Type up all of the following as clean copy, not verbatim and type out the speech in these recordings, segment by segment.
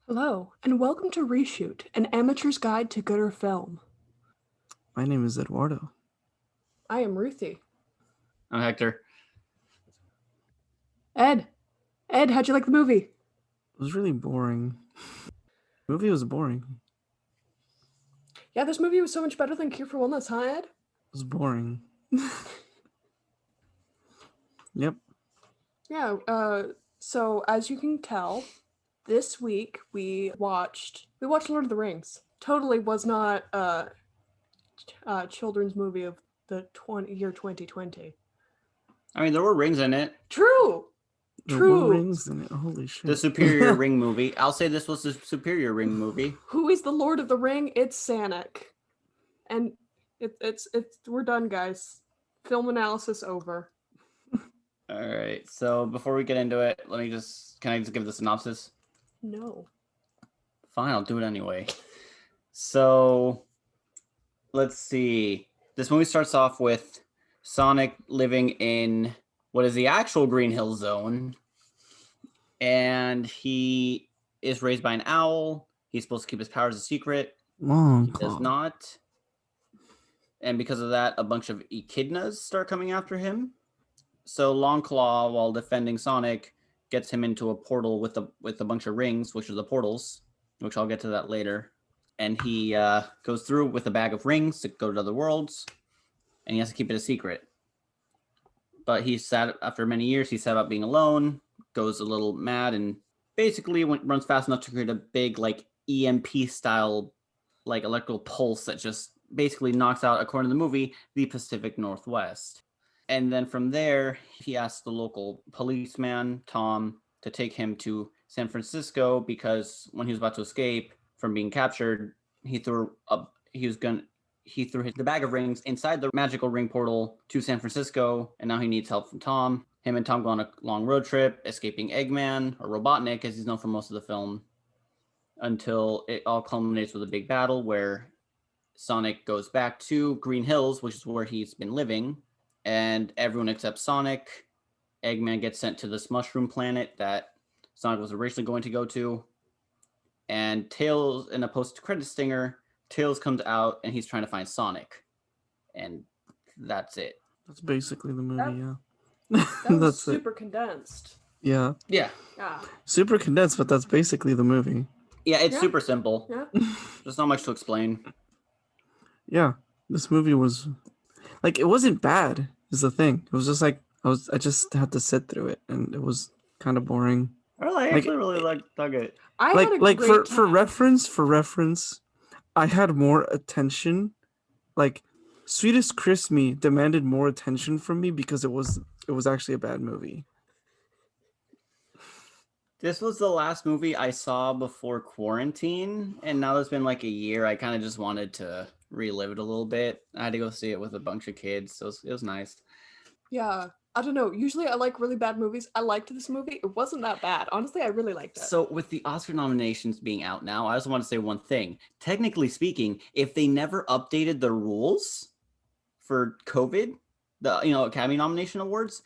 Hello, and welcome to Reshoot, an amateur's guide to gooder film. My name is Eduardo. I am Ruthie. I'm Hector. Ed, how'd you like the movie? It was really boring. The movie was boring. Yeah, this movie was so much better than Cure for Wellness, huh, Ed? It was boring. Yep. Yeah, so as you can tell, this week we watched Lord of the Rings. Totally was not a children's movie of the year 2020. I mean, there were rings in it. True! There were rings in it. Holy shit. The Superior Ring movie. I'll say this was the Superior Ring movie. Who is the Lord of the Ring? It's Sanic. And it's we're done, guys. Film analysis over. All right. So before we get into it, can I just give the synopsis? No. Fine, I'll do it anyway. So let's see. This movie starts off with Sonic living in what is the actual Green Hill Zone. And he is raised by an owl. He's supposed to keep his powers a secret. Long He does not. And because of that, a bunch of echidnas start coming after him. So Longclaw, while defending Sonic, gets him into a portal with a bunch of rings, which are the portals, which I'll get to that later. And he goes through with a bag of rings to go to other worlds, and he has to keep it a secret. But after many years, he's sad about being alone, goes a little mad, and basically runs fast enough to create a big EMP style electrical pulse that just basically knocks out, according to the movie, the Pacific Northwest. And then from there, he asks the local policeman, Tom, to take him to San Francisco because when he was about to escape from being captured, he threw the bag of rings inside the magical ring portal to San Francisco, and now he needs help from Tom. Him and Tom go on a long road trip, escaping Eggman, or Robotnik, as he's known for most of the film, until it all culminates with a big battle where Sonic goes back to Green Hills, which is where he's been living, and everyone except Sonic. Eggman gets sent to this mushroom planet that Sonic was originally going to go to. And Tails, in a post-credit stinger, Tails comes out and he's trying to find Sonic. And that's it. That's basically the movie, yeah. That was that's super condensed. Yeah. Yeah. Super condensed, but that's basically the movie. Yeah, it's super simple. Yeah. There's not much to explain. Yeah. This movie was it wasn't bad, is the thing. It was just I just had to sit through it, and it was kind of boring. I actually really dug it. For reference, I had more attention. Sweetest Kiss Me demanded more attention from me because it was actually a bad movie. This was the last movie I saw before quarantine, and now it's been a year. I kind of just wanted to relive it a little bit. I had to go see it with a bunch of kids, so it was nice. Yeah, I don't know. Usually I like really bad movies. I liked this movie. It wasn't that bad. Honestly, I really liked it. So with the Oscar nominations being out now, I also want to say one thing. Technically speaking, if they never updated the rules for COVID, the Academy nomination awards,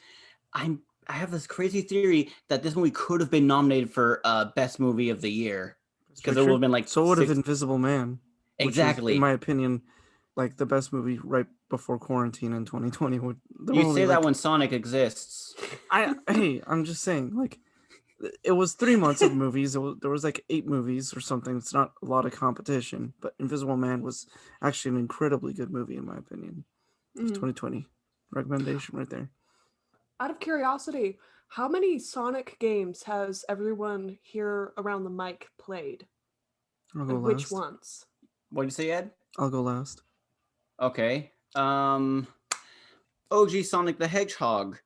I have this crazy theory that this movie could have been nominated for Best Movie of the Year, because it would have been so would have Invisible Man. Exactly. Is, in my opinion, the best movie right before quarantine in 2020. You say that when Sonic exists. I'm just saying, it was 3 months of movies. There was 8 movies or something. It's not a lot of competition, but Invisible Man was actually an incredibly good movie in my opinion. It's 2020 recommendation right there. Out of curiosity, how many Sonic games has everyone here around the mic played? I'll go last. Which ones? What did you say, Ed? I'll go last. Okay. OG Sonic the Hedgehog.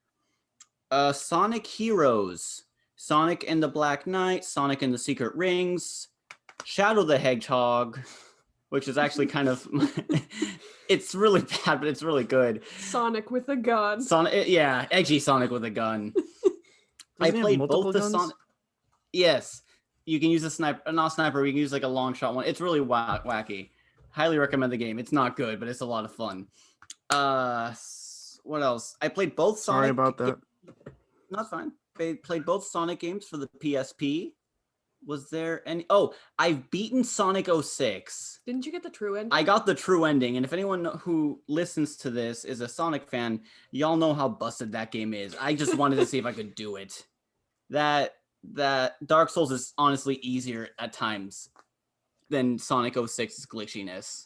Sonic Heroes. Sonic and the Black Knight. Sonic and the Secret Rings. Shadow the Hedgehog, which is actually kind of... It's really bad, but it's really good. Sonic with a gun. Edgy Sonic with a gun. I played both the Sonic. Yes, you can use a sniper, not sniper. You can use a long shot one. It's really wacky. Highly recommend the game. It's not good, but it's a lot of fun. What else? I played both Sonic. Sorry about that. No, it's fine. I played both Sonic games for the PSP. Was there any? Oh, I've beaten Sonic 06. Didn't you get the true ending? I got the true ending, and if anyone who listens to this is a Sonic fan, y'all know how busted that game is. I just wanted to see if I could do it. That Dark Souls is honestly easier at times than Sonic 06's glitchiness.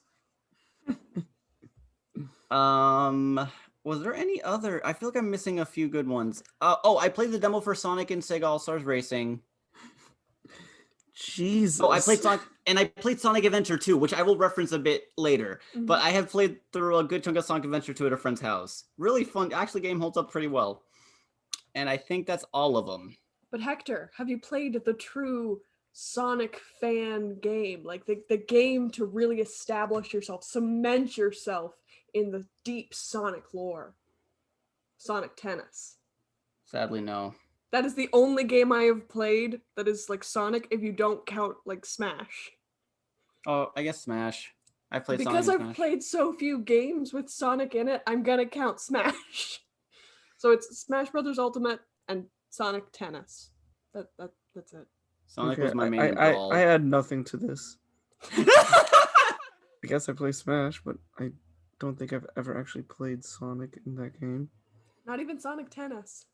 Was there any other? I feel like I'm missing a few good ones. I played the demo for Sonic and Sega All-Stars Racing. Jesus. Oh, I played Sonic, and I played Sonic Adventure 2, which I will reference a bit later. Mhm. But I have played through a good chunk of Sonic Adventure 2 at a friend's house. Really fun. Actually, game holds up pretty well. And I think that's all of them. But Hector, have you played the true Sonic fan game? Like the game to really establish yourself, cement yourself in the deep Sonic lore. Sonic Tennis. Sadly, no. That is the only game I have played that is like Sonic if you don't count like Smash. Oh, I guess Smash. I played Because Sonic I've and Smash. played so few games with Sonic in it, I'm gonna count Smash. So it's Smash Brothers Ultimate and Sonic Tennis. That's it. Sonic Okay, was my main I goal. I add nothing to this. I guess I play Smash, but I don't think I've ever actually played Sonic in that game. Not even Sonic Tennis.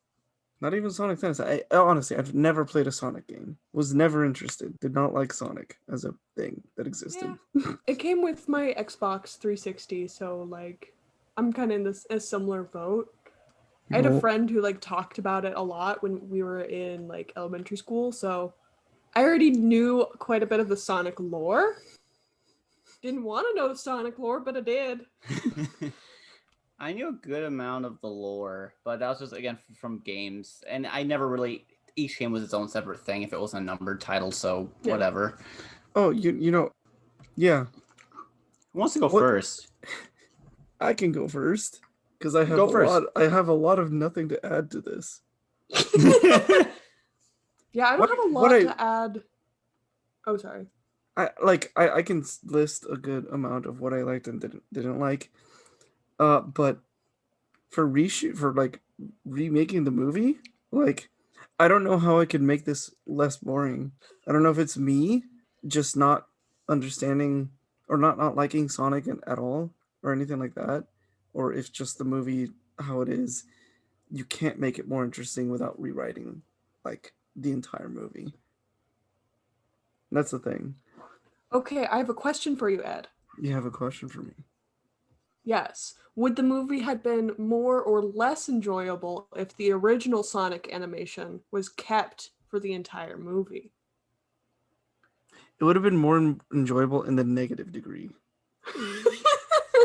Not even Sonic Tennis. Honestly, I've never played a Sonic game. Was never interested. Did not like Sonic as a thing that existed. It came with my Xbox 360, so like I'm kind of in a similar boat. I had a Well, friend who like talked about it a lot when we were in like elementary school, so I already knew quite a bit of the Sonic lore. Didn't want to know the Sonic lore, but I did. I knew a good amount of the lore, but that was just, again, from games. And I never really... Each game was its own separate thing if it wasn't a numbered title, so Yeah. whatever. Oh, you know, yeah, Who wants to go What- first? I can go first because I have Go first. I have a lot of nothing to add to this. Yeah, I don't What- have a what lot I- to add. Oh, sorry. I can list a good amount of what I liked and didn't like. But for like remaking the movie, like I don't know how I could make this less boring. I don't know if it's me just not understanding or not liking Sonic at all or anything like that, or if just the movie how it is, you can't make it more interesting without rewriting like the entire movie. That's the thing. Okay, I have a question for you, Ed. You have a question for me? Yes. Would the movie have been more or less enjoyable if the original Sonic animation was kept for the entire movie? It would have been more enjoyable in the negative degree.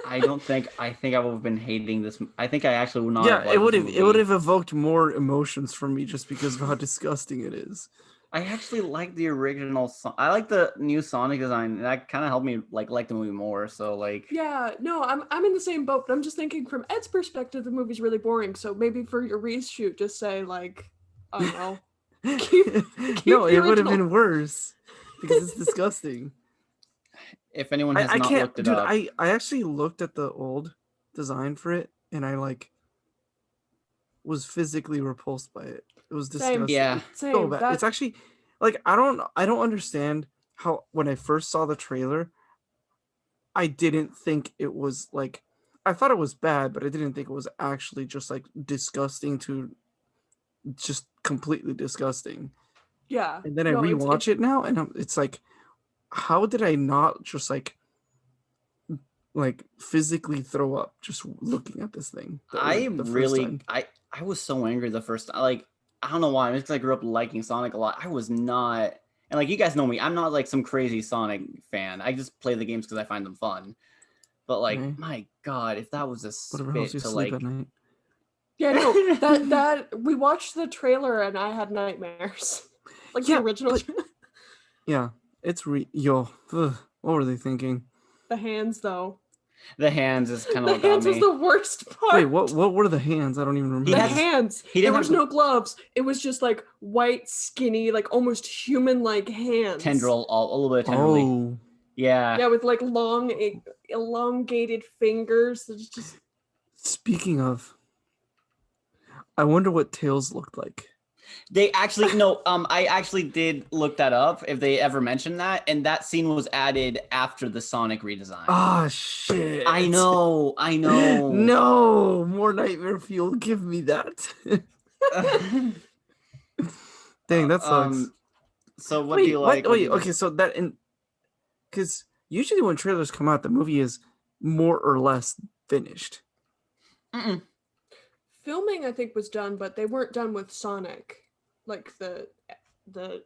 I think I would have been hating this. I think I actually would not Yeah, have it would liked have this it would movie. have evoked more emotions from me just because of how disgusting it is. I actually like the original song. I like the new Sonic design. And that kind of helped me like the movie more. So like, Yeah, no, I'm in the same boat, but I'm just thinking from Ed's perspective, the movie's really boring. So maybe for your reshoot, just say like, I don't know. No, the it would have original. been worse because it's disgusting. if anyone has I not can't, looked it dude. up, I actually looked at the old design for it, and I like was physically repulsed by it. It was Same. disgusting. Yeah. It's so Same. bad. It's actually like I don't understand how when I first saw the trailer, I didn't think it was like I thought it was bad, but I didn't think it was actually just like disgusting to just completely disgusting. Yeah. And then I no, rewatch it now, and it's like, how did I not just like physically throw up just looking at this thing? The first time. I was so angry the first time. Like, I don't know why. It's because I grew up liking Sonic a lot. I was not, and like you guys know me, I'm not like some crazy Sonic fan. I just play the games because I find them fun. But like, Okay. my God, if that was a Whatever spit helps you to sleep like, at night. Yeah, no, that we watched the trailer and I had nightmares. Like Yeah, the original. but- Yeah, it's what were they thinking? The hands, though. the hands is kind of The what got hands was me. the worst part. Wait, what were the hands? I don't even remember. He The had- hands. he There didn't was have- no gloves. It was just like white, skinny, like almost human-like hands. Tendril, a little bit of tenderly. Oh, Yeah. Yeah, with like long, elongated fingers. It's just speaking of, I wonder what Tails looked like. They actually no. I actually did look that up if they ever mentioned that, and that scene was added after the Sonic redesign. Ah, shit. I know. No, more nightmare fuel. Give me that. Dang, that sucks. So what do you like? Wait, okay, so that because usually when trailers come out, the movie is more or less finished. Mm-mm. Filming, I think, was done, but they weren't done with Sonic, like the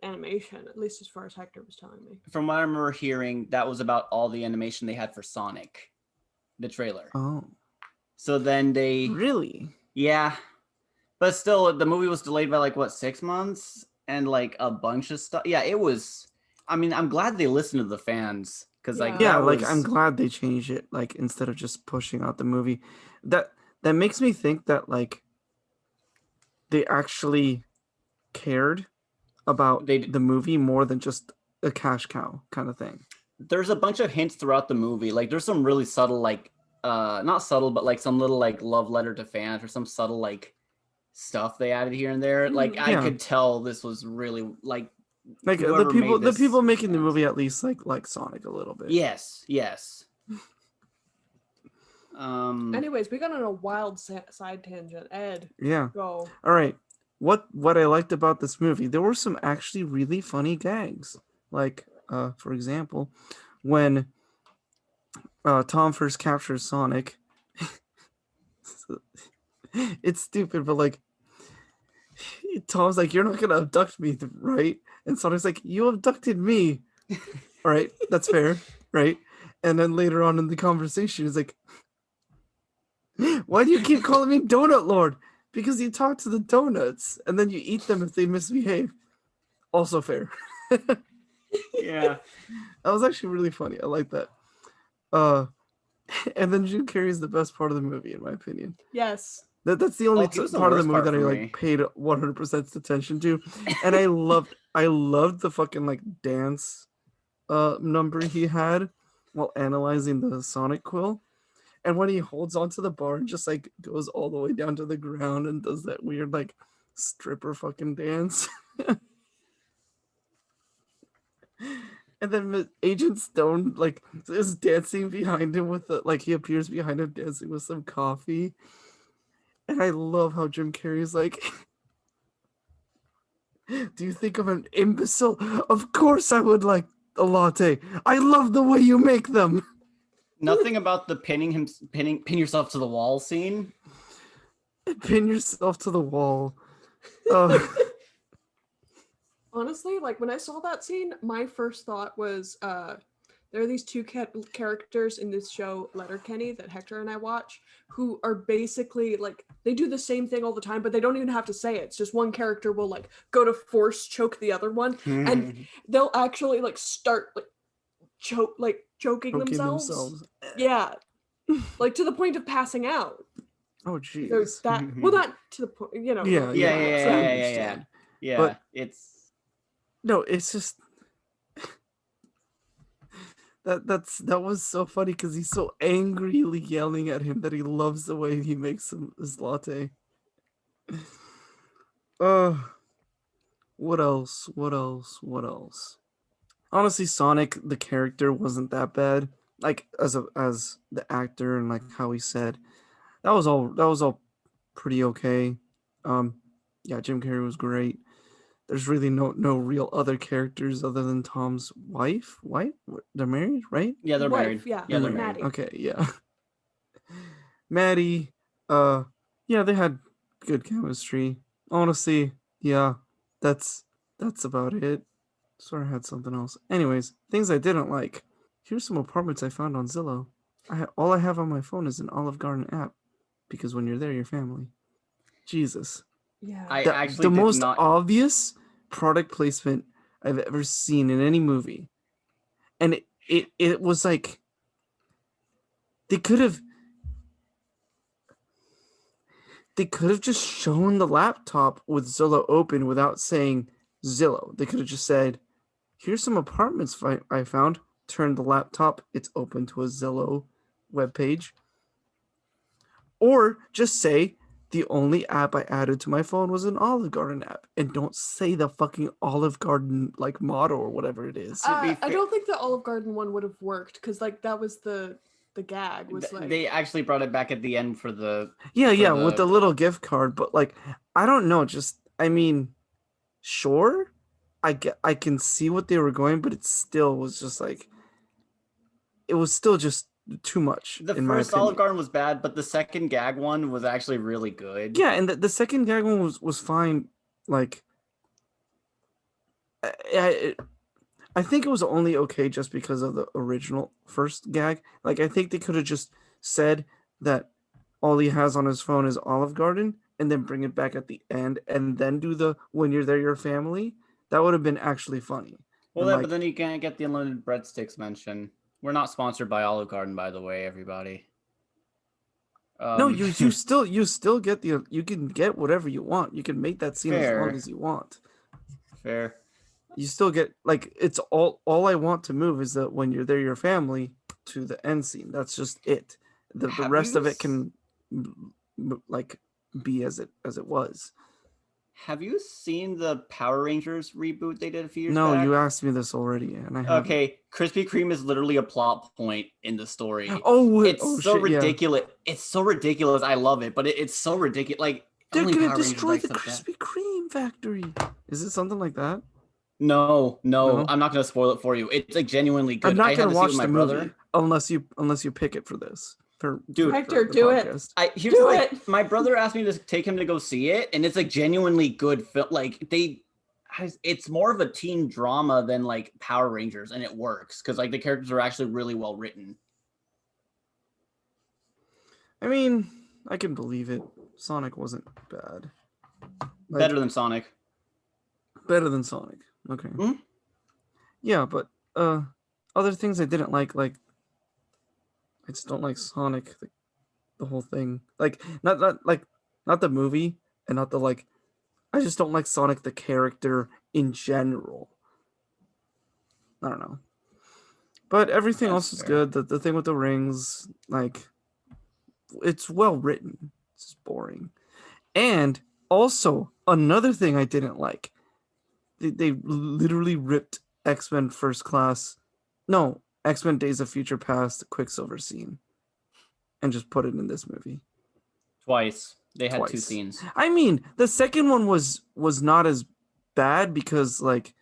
animation. At least as far as Hector was telling me. From what I remember hearing, that was about all the animation they had for Sonic, the trailer. Oh, So then they really? Yeah, but still, the movie was delayed by like what 6 months and like a bunch of stuff. Yeah, it was. I mean, I'm glad they listened to the fans because like Yeah. Yeah, that like was, I'm glad they changed it. Like instead of just pushing out the movie, that makes me think that like they actually cared about They the movie more than just a cash cow kind of thing. there's a bunch of hints throughout the movie. Like there's some really subtle like not subtle but like some little like love letter to fans or some subtle like stuff they added here and there. Like I Yeah. could tell this was really like Like whoever made the this people making the fans. movie at least like Sonic a little bit. Yes. Anyways, we got on a wild side tangent. Ed, Yeah. go. All right. What I liked about this movie, there were some actually really funny gags. Like, for example, when Tom first captures Sonic, it's stupid, but like, Tom's like, "You're not gonna abduct me, right?" And Sonic's like, "You abducted me." All right, that's fair, right? And then later on in the conversation, he's like, "Why do you keep calling me Donut Lord? Because you talk to the donuts, and then you eat them if they misbehave." Also fair. Yeah. That was actually really funny. I like that. And then Jim Carrey is the best part of the movie, in my opinion. Yes. That's the only He was the part of the worst movie part that I for like me. paid 100% attention to, and I loved the fucking like dance number he had while analyzing the Sonic quill, and when he holds onto the bar and just like goes all the way down to the ground and does that weird like stripper fucking dance. And then Agent Stone like is dancing behind him with like he appears behind him dancing with some coffee. And I love how Jim Carrey's like, "Do you think I'm an imbecile? Of course I would like a latte. I love the way you make them." Nothing about the pin yourself to the wall scene. Pin yourself to the wall. Honestly, like when I saw that scene, my first thought was there are these two characters in this show, Letterkenny, that Hector and I watch, who are basically like they do the same thing all the time, but they don't even have to say it. It's just one character will like go to force choke the other one, and they'll actually like start like choking Choking themselves. Yeah, like to the point of passing out. Oh jeez. There's that. Well, not to the point, you know. Yeah, Yeah, I understand. Yeah, But- it's No, it's just that was so funny because he's so angrily yelling at him that he loves the way he makes his latte. What else? Honestly, Sonic the character wasn't that bad. Like as the actor and like how he said, that was all pretty okay. Yeah, Jim Carrey was great. There's really no real other characters other than Tom's wife. They're married, right? yeah, they're Wife, married. yeah, they're Maddie. married. Okay, yeah. Maddie, yeah, they had good chemistry. Honestly, yeah, that's about it. Sort of had something else. Anyways, things I didn't like. Here's some apartments I found on Zillow. All I have on my phone is an Olive Garden app, because when you're there, you're family. Jesus. Yeah. I The actually did most not. obvious product placement I've ever seen in any movie. And it was like they could have just shown the laptop with Zillow open without saying Zillow. They could have just said, "Here's some apartments I found." Turn the laptop, it's open to a Zillow webpage. Or just say, the only app I added to my phone was an Olive Garden app, and don't say the fucking Olive Garden like motto or whatever it is. To be I fair- don't think the Olive Garden one would have worked because like that was the gag was like They actually brought it back at the end for the Yeah, for yeah, with the- the little gift card, but like I don't know, just I mean, sure, I can see what they were going, but it still was just like it was still just too much the in my first opinion. Olive Garden was bad, but the second gag one was actually really good. Yeah, and the second gag one was fine. Like, I think it was only okay just because of the original first gag. Like, I think they could have just said that all he has on his phone is Olive Garden, and then bring it back at the end, and then do the "When You're There, Your Family." That would have been actually funny. Well, And, yeah, like, but then you can't get the unlimited breadsticks mention. We're not sponsored by Olive Garden, by the way, everybody. no, you still get you can get whatever you want. You can make that scene as long Fair. as you want. Fair. You still get like it's all I want to move is that "When You're There, Your Family" to the end scene. That's just it. The Have rest you of it can like be as it was. Have you seen the Power Rangers reboot they did a few years No, back? you asked me this already, and I haven't. Okay, Krispy Kreme is literally a plot point in the story. Oh, It's so shit, yeah. ridiculous. It's so ridiculous. I love it, but it's so ridiculous. Like They're only gonna Power Rangers destroy like the stuff that. Krispy Kreme factory. Is it something like that? No, No? I'm not gonna spoil it for you. It's like genuinely good. I'm not I had gonna to see it watch with my the brother. movie unless you pick it for this. Dude. Hector, the do it. podcast. Here's Do the thing, it. my brother asked me to take him to go see it, and it's like genuinely good film. Like it's more of a teen drama than like Power Rangers, and it works because like the characters are actually really well written. I mean, I can believe it. Sonic wasn't bad. Like, Better than Sonic. better than Sonic. Okay. Mhm. Yeah, but other things I didn't like I just don't like Sonic, the whole thing. Like not the movie and not the like. I just don't like Sonic the character in general. I don't know. But everything That's else is fair. good. The thing with the rings, like, it's well written. It's just boring. And also another thing I didn't like. They literally ripped X-Men First Class, no, X-Men Days of Future Past Quicksilver scene, and just put it in this movie. Twice. They had two Twice. scenes. I mean, the second one was not as bad because like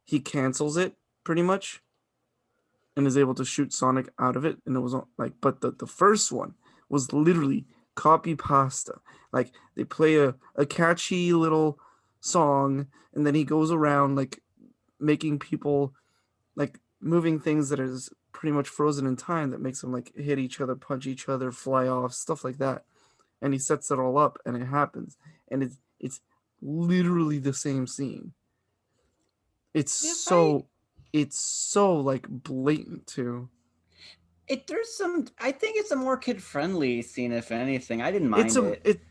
he cancels it pretty much and is able to shoot Sonic out of it, and it was like, but the first one was literally copy pasta. Like they play a catchy little song, and then he goes around like making people like moving things that is pretty much frozen in time that makes them like hit each other, punch each other, fly off, stuff like that. And he sets it all up, and it happens, and it's literally the same scene. It's If so like blatant too. There's some. I think it's a more kid friendly scene, if anything. I didn't mind it.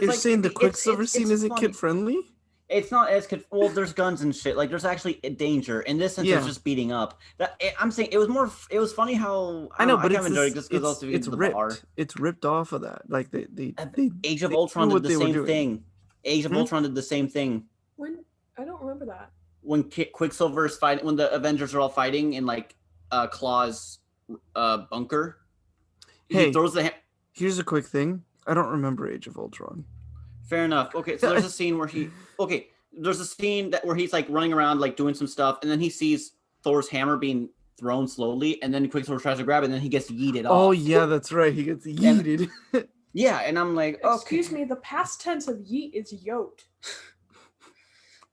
You're saying the Quicksilver scene isn't funny. kid friendly? It's not as kid. Well, there's guns and shit. Like there's actually a danger. In this sense, Yeah. it's just beating up. I'm saying it was more. It was funny how I know, but I it's kind of enjoyed it just because also it's the ripped. bar. It's ripped off of that. Like they Age of they Ultron knew did what they the were same doing. thing. Age of Hmm? Ultron did the same thing. When I don't remember that. When Quicksilver's fighting, when the Avengers are all fighting in like Claw's bunker, Hey. he throws the. Here's a quick thing. I don't remember Age of Ultron. Fair enough. Okay, so there's a scene where there's a scene where he's like running around like doing some stuff, and then he sees Thor's hammer being thrown slowly, and then Quicksilver tries to grab it, and then he gets yeeted off. Oh yeah, that's right. He gets yeeted. Yeah, and I'm like, okay. Excuse me, the past tense of yeet is yoked.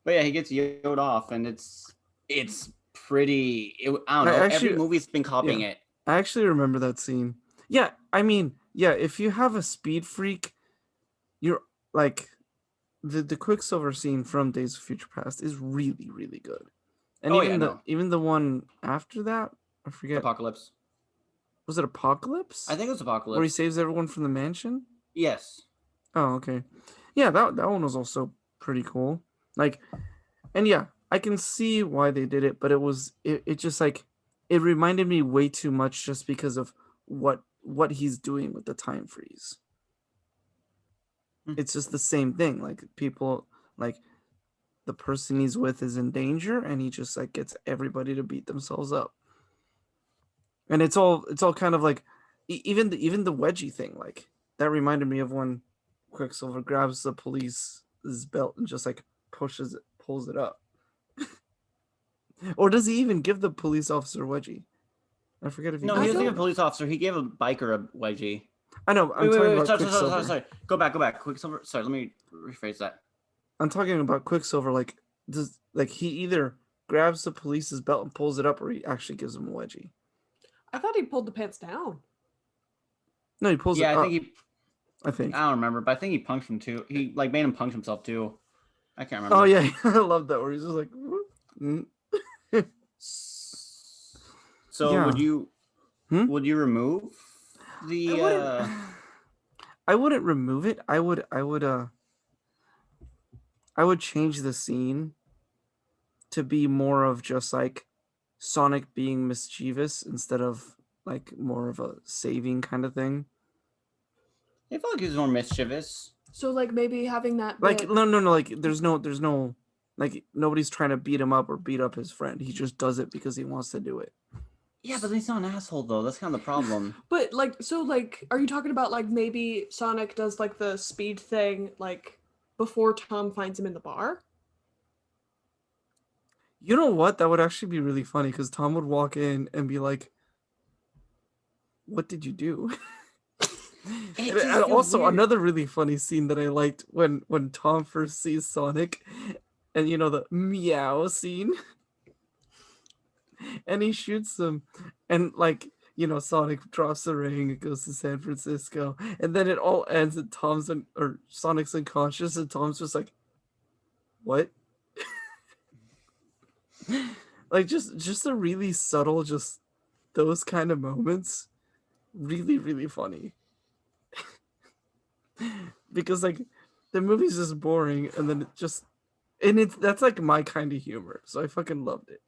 But yeah, he gets yoed off, and it's pretty. I don't I know. actually- Every movie's been copying it. I actually remember that scene. Yeah, I mean, yeah, if you have a speed freak, you're like the Quicksilver scene from Days of Future Past is really, really good. And Oh, even yeah, the no. even the one after that, I forget. Apocalypse. Was it Apocalypse? I think it was Apocalypse. Where he saves everyone from the mansion? Yes. Oh, okay. Yeah, that one was also pretty cool. Like, and yeah, I can see why they did it, but it just like it reminded me way too much just because of what he's doing with the time freeze. it's just the same thing. Like people, like the person he's with is in danger, and he just like gets everybody to beat themselves up. And it's all kind of like even the wedgie thing, like that reminded me of when Quicksilver grabs the police's belt and just like pulls it up. Or does he even give the police officer a wedgie? I forget if he No, does he I doesn't that give or a not. police officer. He gave a biker a wedgie. I know. I'm talking about Sorry, Quicksilver. sorry. Go back. Quicksilver. Sorry, let me rephrase that. I'm talking about Quicksilver. Like he either grabs the police's belt and pulls it up, or he actually gives him a wedgie. I thought he pulled the pants down. No, he pulls Yeah, it I up. think I think. I don't remember, but I think he punched him too. He like made him punch himself too. I can't remember. Oh yeah, I love that where he's just like. Mm. So Yeah. would you remove the I wouldn't remove it. I would change the scene to be more of just like Sonic being mischievous instead of like more of a saving kind of thing. I feel like he's more mischievous. So like maybe having that Like bit. no, like there's no like nobody's trying to beat him up or beat up his friend. He just does it because he wants to do it. Yeah, but he's not an asshole though. That's kind of the problem. But like, so like, are you talking about like maybe Sonic does like the speed thing like before Tom finds him in the bar? You know what? That would actually be really funny because Tom would walk in and be like, "What did you do?" And also another really funny scene that I liked when Tom first sees Sonic, and you know the meow scene, and he shoots him, and like you know Sonic drops the ring, it goes to San Francisco, and then it all ends and Sonic's unconscious, and Tom's just like, "What?" Like just a really subtle, just those kind of moments, really really funny. Because like the movie's just boring, and then that's like my kind of humor, so I fucking loved it.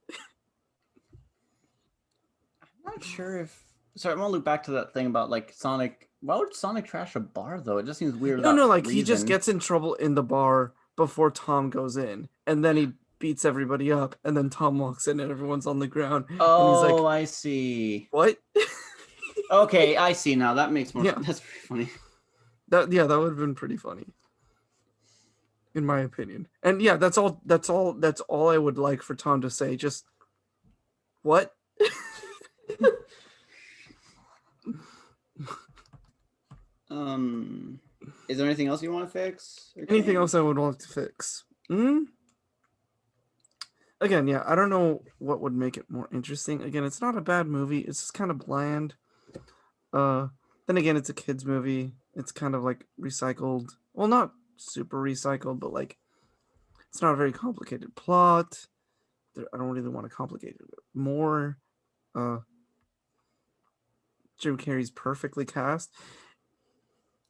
I'm not sure if. Sorry, I'm gonna loop back to that thing about like Sonic. Why would Sonic trash a bar though? It just seems weird. No, like he just gets in trouble in the bar before Tom goes in, and then he beats everybody up, and then Tom walks in and everyone's on the ground, and he's like, Oh, I see. "What?" Okay, I see now. That makes more Yeah. sense. That's pretty funny. That would have been pretty funny, in my opinion. And yeah, that's all I would like for Tom to say. Just what? Is there anything else you want to fix? Anything else I would want to fix? Again, yeah, I don't know what would make it more interesting. Again, it's not a bad movie. It's just kind of bland. Then again, it's a kids movie. It's kind of like recycled. Well, not super recycled, but like it's not a very complicated plot. I don't really want to complicate it more. Jim Carrey's perfectly cast.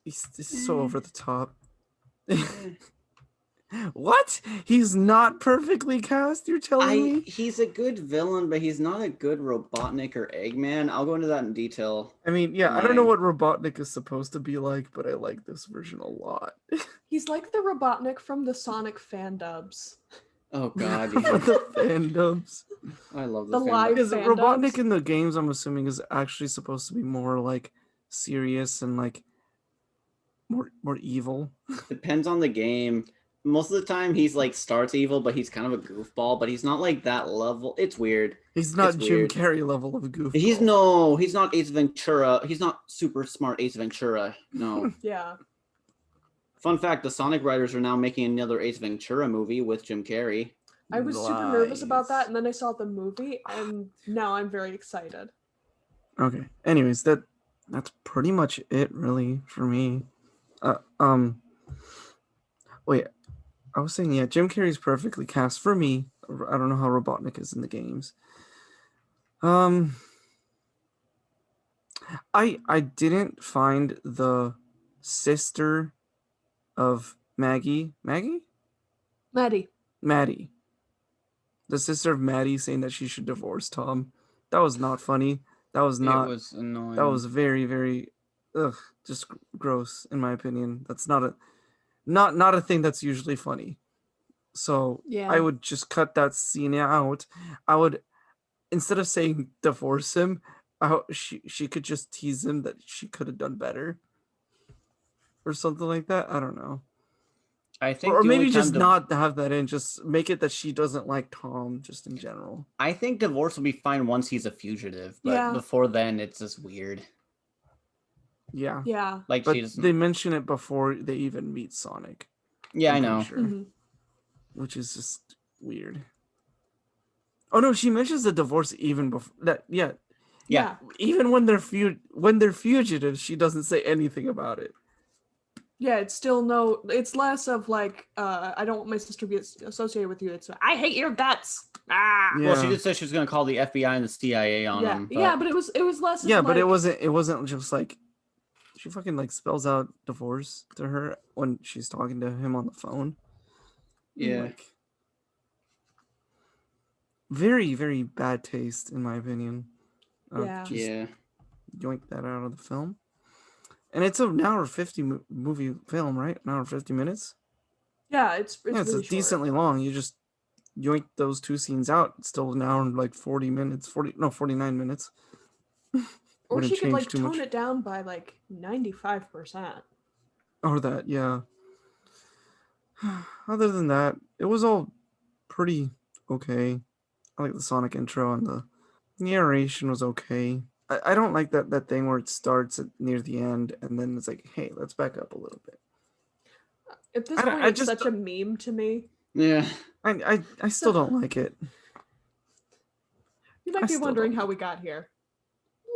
He's so over the top. What? He's not perfectly cast? You're telling me? He's a good villain, but he's not a good Robotnik or Eggman. I'll go into that in detail. I mean, yeah, I don't know what Robotnik is supposed to be like, but I like this version a lot. He's like the Robotnik from the Sonic fan dubs. Oh god, The fan dubs. I love The fan live dubs. Because fan Robotnik dubs? in the games, I'm assuming, is actually supposed to be more like serious and like more evil. Depends on the game. Most of the time, he's like starts evil, but he's kind of a goofball. But he's not like that level. It's weird. He's not It's Jim weird. Carrey level of goofball. He's not Ace Ventura. He's not super smart Ace Ventura. No. Yeah. Fun fact: the Sonic writers are now making another Ace Ventura movie with Jim Carrey. I was super nervous about that, and then I saw the movie, and now I'm very excited. Okay. Anyways, that's pretty much it, really, for me. Wait. I was saying, yeah, Jim Carrey's perfectly cast for me. I don't know how Robotnik is in the games. I didn't find the sister of Maddie. The sister of Maddie saying that she should divorce Tom. That was not funny. That was not. It was annoying. That was very, very, just gross in my opinion. That's not a. not a thing that's usually funny. So Yeah. I would just cut that scene out. I would, instead of saying divorce him, she could just tease him that she could have done better or something like that. I don't know. I think Or the only maybe time just not have that in. Just make it that she doesn't like Tom, just in general. I think divorce will be fine once he's a fugitive, but Yeah. before then, it's just weird. Yeah. Yeah. Like But she doesn't. they mention it before they even meet Sonic. Yeah, I I'm pretty know. Sure, Mhm. which is just weird. Oh no, she mentions the divorce even before that. Yeah, Yeah. Yeah. even when they're fugitives, she doesn't say anything about it. Yeah, it's still no. It's less of like, I don't want my sister to be associated with you. It's I hate your guts. Ah. Yeah. Well, she did say she was going to call the FBI and the CIA on Yeah, him. yeah, but it was less. Yeah, of but like, it wasn't just like she fucking like spells out divorce to her when she's talking to him on the phone. Yeah. Like, very, very bad taste in my opinion. Yeah. Just Yeah. yoink that out of the film. And it's an hour 50 movie film, right? An hour 50 minutes. Yeah, it's Yeah, it's really short. decently long. You just yoink those two scenes out. It's still an hour and like 40 minutes. 49 minutes. Or Wouldn't she could change like too tone much. it down by like 95%. Or that, yeah. Other than that, it was all pretty okay. I like the Sonic intro and the narration was okay. I don't like that thing where it starts at near the end and then it's like, hey, let's back up a little bit. At this I point, it's just- such a meme to me. Yeah. I still don't like it. You might I be still wondering don't. how we got here.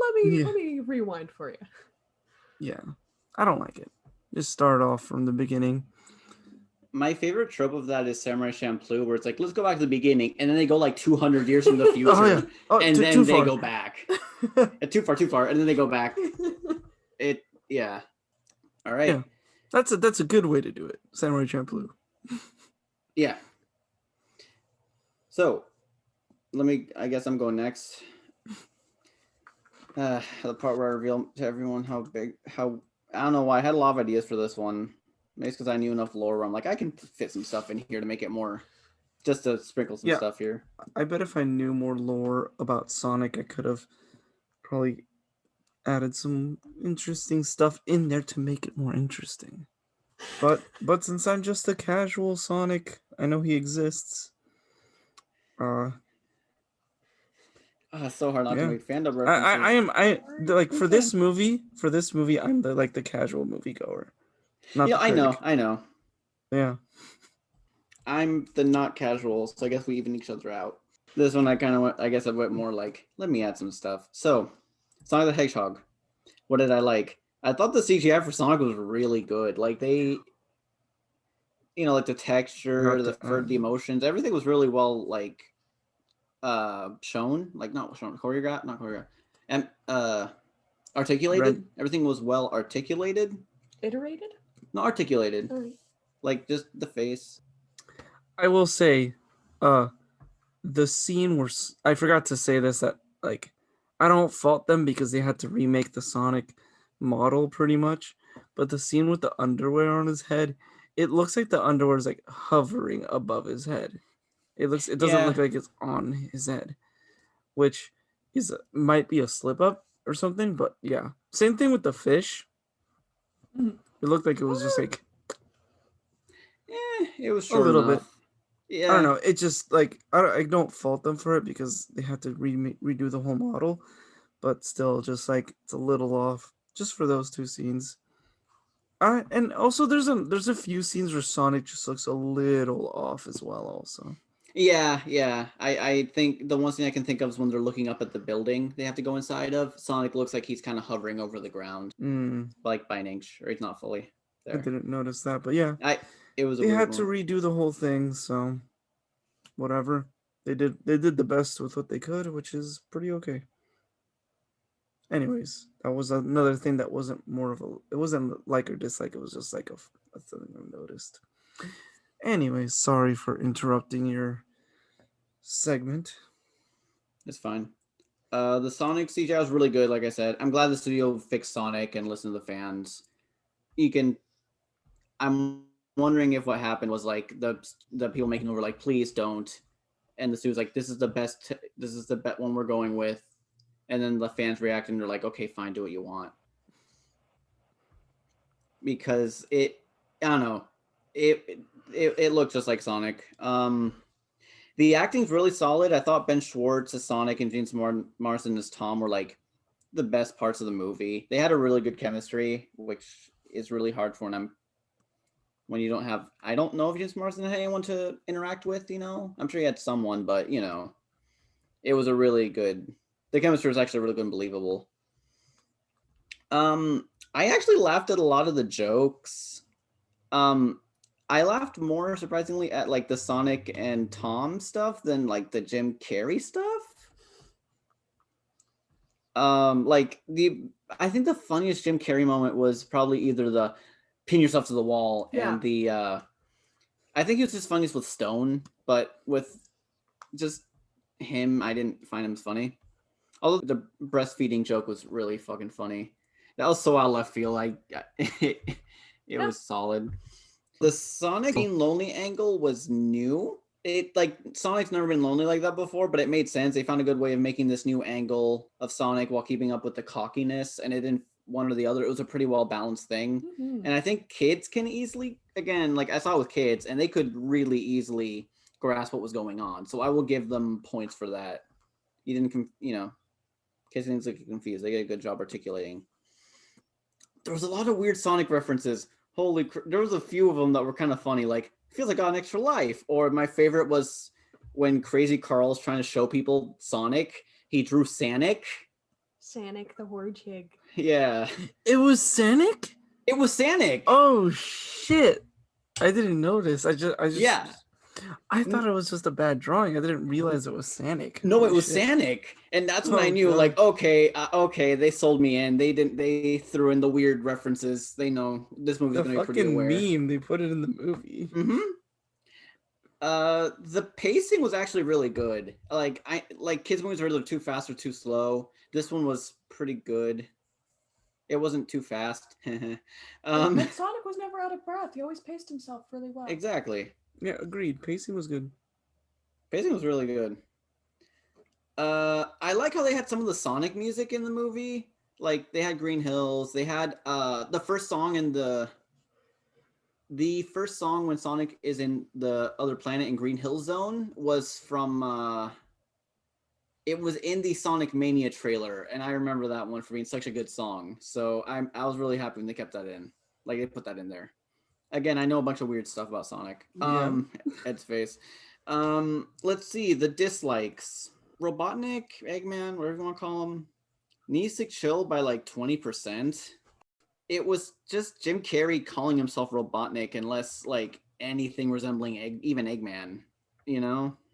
Let Yeah. me rewind for you. Yeah. I don't like it. Just start off from the beginning. My favorite trope of that is Samurai Champloo, where it's like, let's go back to the beginning, and then they go like 200 years from the future, Oh yeah. Oh, and then too they far. go back. Too far, and then they go back. Yeah. All right. Yeah. That's a good way to do it. Samurai Champloo. Yeah. So, I guess I'm going next. The part where I reveal to everyone how I don't know why I had a lot of ideas for this one. Maybe it's because I knew enough lore where I'm like, I can fit some stuff in here to make it more, just to sprinkle some Yeah. stuff here. I bet if I knew more lore about Sonic, I could have probably added some interesting stuff in there to make it more interesting. But since I'm just a casual Sonic, I know he exists. It's so hard not Yeah. to make fandom references. I am like for this movie I'm the casual moviegoer. Not Yeah, the I know. critic. I know. Yeah. I'm the not casual, so I guess we even each other out. This one, I guess I went more like, let me add some stuff. So, Sonic the Hedgehog. What did I like? I thought the CGI for Sonic was really good. Like they, like the texture, the emotions, everything was really well shown. Like not shown, choreographed, and articulated. Everything was well articulated. Iterated? Not articulated. All right. Like just the face. I will say, the scene where I forgot to say this, that like I don't fault them because they had to remake the Sonic model pretty much, but the scene with the underwear on his head, it looks like the underwear is like hovering above his head. It doesn't look like it's on his head, which might be a slip up or something. But yeah, same thing with the fish. Mhm. It looked like it was just like It was short a little enough. bit. Yeah. I don't know. It just like I don't fault them for it because they had to redo the whole model, but still, just like it's a little off just for those two scenes. And also there's a few scenes where Sonic just looks a little off as well. Also. Yeah. I think the one thing I can think of is when they're looking up at the building they have to go inside of. Sonic looks like he's kind of hovering over the ground, like by an inch, or he's not fully there. I didn't notice that, but yeah, it was. They had to redo the whole thing, so whatever. They did the best with what they could, which is pretty okay. Anyways, that was another thing that wasn't it wasn't like or dislike, it was just like a thing I noticed. Anyways, sorry for interrupting your segment. It's fine. The Sonic CGI was really good, like I said. I'm glad the studio fixed Sonic and listened to the fans. I'm wondering if what happened was like the people making over like, please don't, and the studio's like, this is the best, this is the one we're going with, and then the fans react and they're like, okay, fine, do what you want, because I don't know, it looked just like Sonic. The acting's really solid. I thought Ben Schwartz as Sonic and James Marsden as Tom were like the best parts of the movie. They had a really good chemistry, which is really hard for them when you don't have. I don't know if James Marsden had anyone to interact with. I'm sure he had someone, but it was a really good. The chemistry was actually really good and believable. I actually laughed at a lot of the jokes. I laughed more surprisingly at like the Sonic and Tom stuff than like the Jim Carrey stuff. I think the funniest Jim Carrey moment was probably either the pin yourself to the wall and the I think he was just funniest with Stone, but with just him, I didn't find him as funny. Although the breastfeeding joke was really fucking funny. That was so out of left field. It was solid. The Sonic being lonely angle was new. Sonic's never been lonely like that before, but it made sense. They found a good way of making this new angle of Sonic while keeping up with the cockiness, and it didn't one or the other. It was a pretty well balanced thing. And I think kids can easily, again, like I saw with kids, and they could really easily grasp what was going on. So I will give them points for that. Kids didn't get confused. They did a good job articulating. There was a lot of weird Sonic references. There was a few of them that were kind of funny, like feels like I got an extra life. Or my favorite was when Crazy Carl's trying to show people Sonic, he drew Sanic. Sanic the Warthog. Yeah. It was Sanic? It was Sanic. Oh shit. I didn't notice. I just Yeah. I thought it was just a bad drawing. I didn't realize it was Sanic. No, it was Sanic, and that's when I knew, God. Like, okay, they sold me in. They threw in the weird references. They know this movie's gonna be pretty aware. The fucking meme, they put it in the movie. Mm-hmm. The pacing was actually really good. Kids movies are either too fast or too slow. This one was pretty good. It wasn't too fast. But Sonic was never out of breath. He always paced himself really well. Exactly. Yeah, agreed. Pacing was good. Pacing was really good. I like how they had some of the Sonic music in the movie. Like they had Green Hills. They had the first song in the first song when Sonic is in the other planet in Green Hill Zone was from it was in the Sonic Mania trailer, and I remember that one for being such a good song. So I was really happy when they kept that in. Like they put that in there. Again, I know a bunch of weird stuff about Sonic. Ed's face. Let's see the dislikes. Robotnik, Eggman, whatever you want to call him, needs to chill by like 20%. It was just Jim Carrey calling himself Robotnik, unless like anything resembling even Eggman.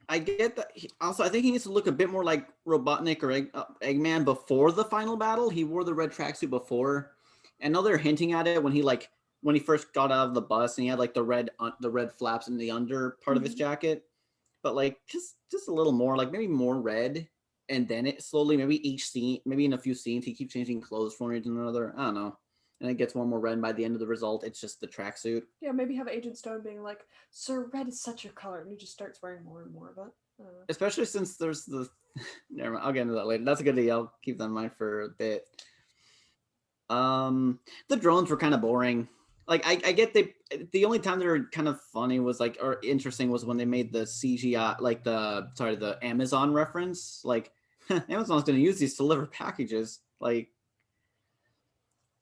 I get that. Also, I think he needs to look a bit more like Robotnik or Eggman before the final battle. He wore the red tracksuit before, and now they're hinting at it when he first got out of the bus and he had like the red flaps in the under part of his jacket. But like just a little more, like maybe more red, and then it slowly, maybe each scene, maybe in a few scenes, he keeps changing clothes from one reason to another. I don't know. And it gets more and more red, and by the end of the result, it's just the tracksuit. Yeah, maybe have Agent Stone being like, "Sir, red is such your color," and he just starts wearing more and more of it. Especially since there's the. Never mind. I'll get into that later. That's a good idea. I'll keep that in mind for a bit. The drones were kind of boring. Like I get the only time they were kind of funny was like, or interesting, was when they made the CGI, like the Amazon reference. Like Amazon's going to use these to deliver packages. Like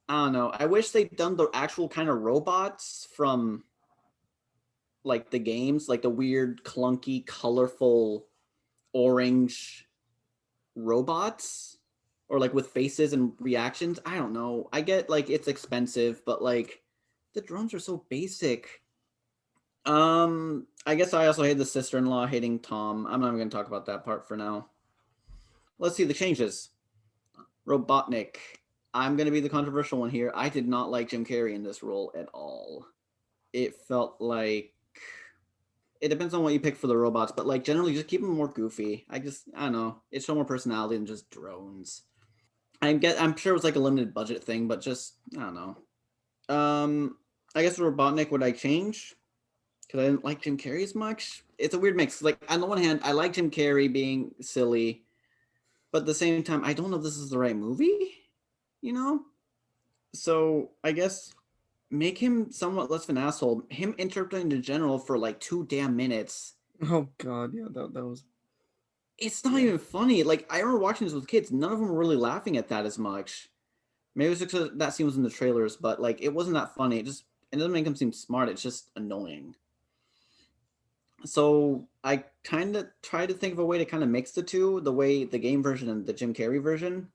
I don't know. I wish they'd done the actual kind of robots from like the games, like the weird, clunky, colorful, orange robots, or like with faces and reactions. I don't know. I get like it's expensive, but like the drones are so basic. I guess I also hate the sister-in-law hating Tom. I'm not even going to talk about that part for now. Let's see the changes. Robotnik. I'm going to be the controversial one here. I did not like Jim Carrey in this role at all. It felt like, it depends on what you pick for the robots, but like generally just keep them more goofy. I don't know. It showed more personality than just drones. I'm sure it was like a limited budget thing, but just, I don't know. I guess Robotnik would I change? Because I didn't like Jim Carrey as much. It's a weird mix. Like on the one hand, I like Jim Carrey being silly, but at the same time, I don't know if this is the right movie. You know? So I guess make him somewhat less of an asshole. Him interrupting the general for like 2 damn minutes. Oh God, yeah, that was. It's not even funny. Like I remember watching this with kids. None of them were really laughing at that as much. Maybe it was because that scene was in the trailers, but like it wasn't that funny. It doesn't make him seem smart. It's just annoying. So I kind of try to think of a way to kind of mix the two, the way the game version and the Jim Carrey version.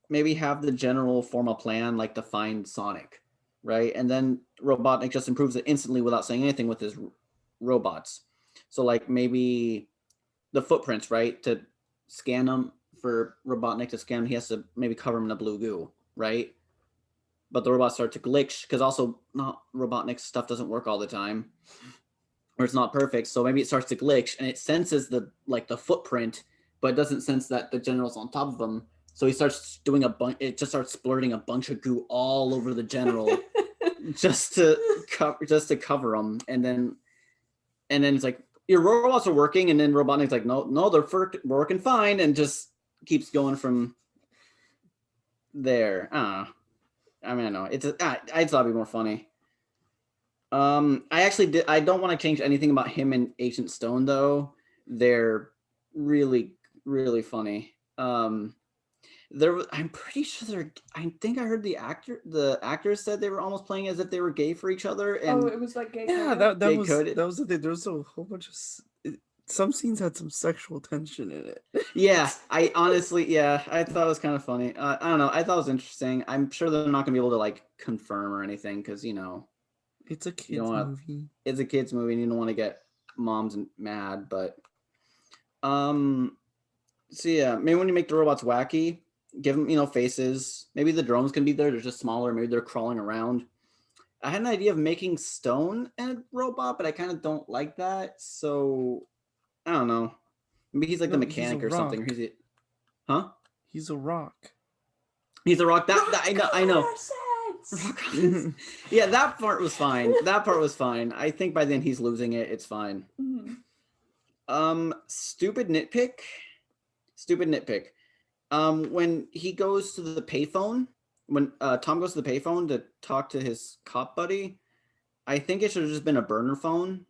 Maybe have the general form a plan, like to find Sonic, right? And then Robotnik just improves it instantly without saying anything with his robots. So like maybe the footprints, right? To scan them for Robotnik to scan, he has to maybe cover them in a blue goo, right? But the robots start to glitch because also not Robotnik's stuff doesn't work all the time, or it's not perfect. So maybe it starts to glitch and it senses the footprint, but it doesn't sense that the general's on top of him. So he starts doing it just starts splurting a bunch of goo all over the general just to cover him. And then it's like, your robots are working, and then Robotnik's like, no, they're working fine, and just keeps going from there. I mean, I know I thought it'd be more funny. I actually I don't want to change anything about him and Agent Stone though. They're really, really funny. I'm pretty sure I think I heard the actors said they were almost playing as if they were gay for each other. And it was like gay. Yeah, coded? that Gay was coded. that was the thing. There was a whole bunch of some scenes had some sexual tension in it. Yeah, I honestly, I thought it was kind of funny. I don't know. I thought it was interesting. I'm sure they're not gonna be able to like confirm or anything because It's a kids movie. It's a kids movie, and you don't want to get moms mad. But so yeah, maybe when you make the robots wacky, give them faces. Maybe the drones can be there. They're just smaller. Maybe they're crawling around. I had an idea of making Stone a robot, but I kind of don't like that. So I don't know. Maybe he's like the mechanic or something. Or he's it? Huh? He's a rock. He's a rock. That I know. Yeah, that part was fine. I think by then he's losing it. It's fine. Mm-hmm. Stupid nitpick. When he goes to the payphone, when Tom goes to the payphone to talk to his cop buddy, I think it should have just been a burner phone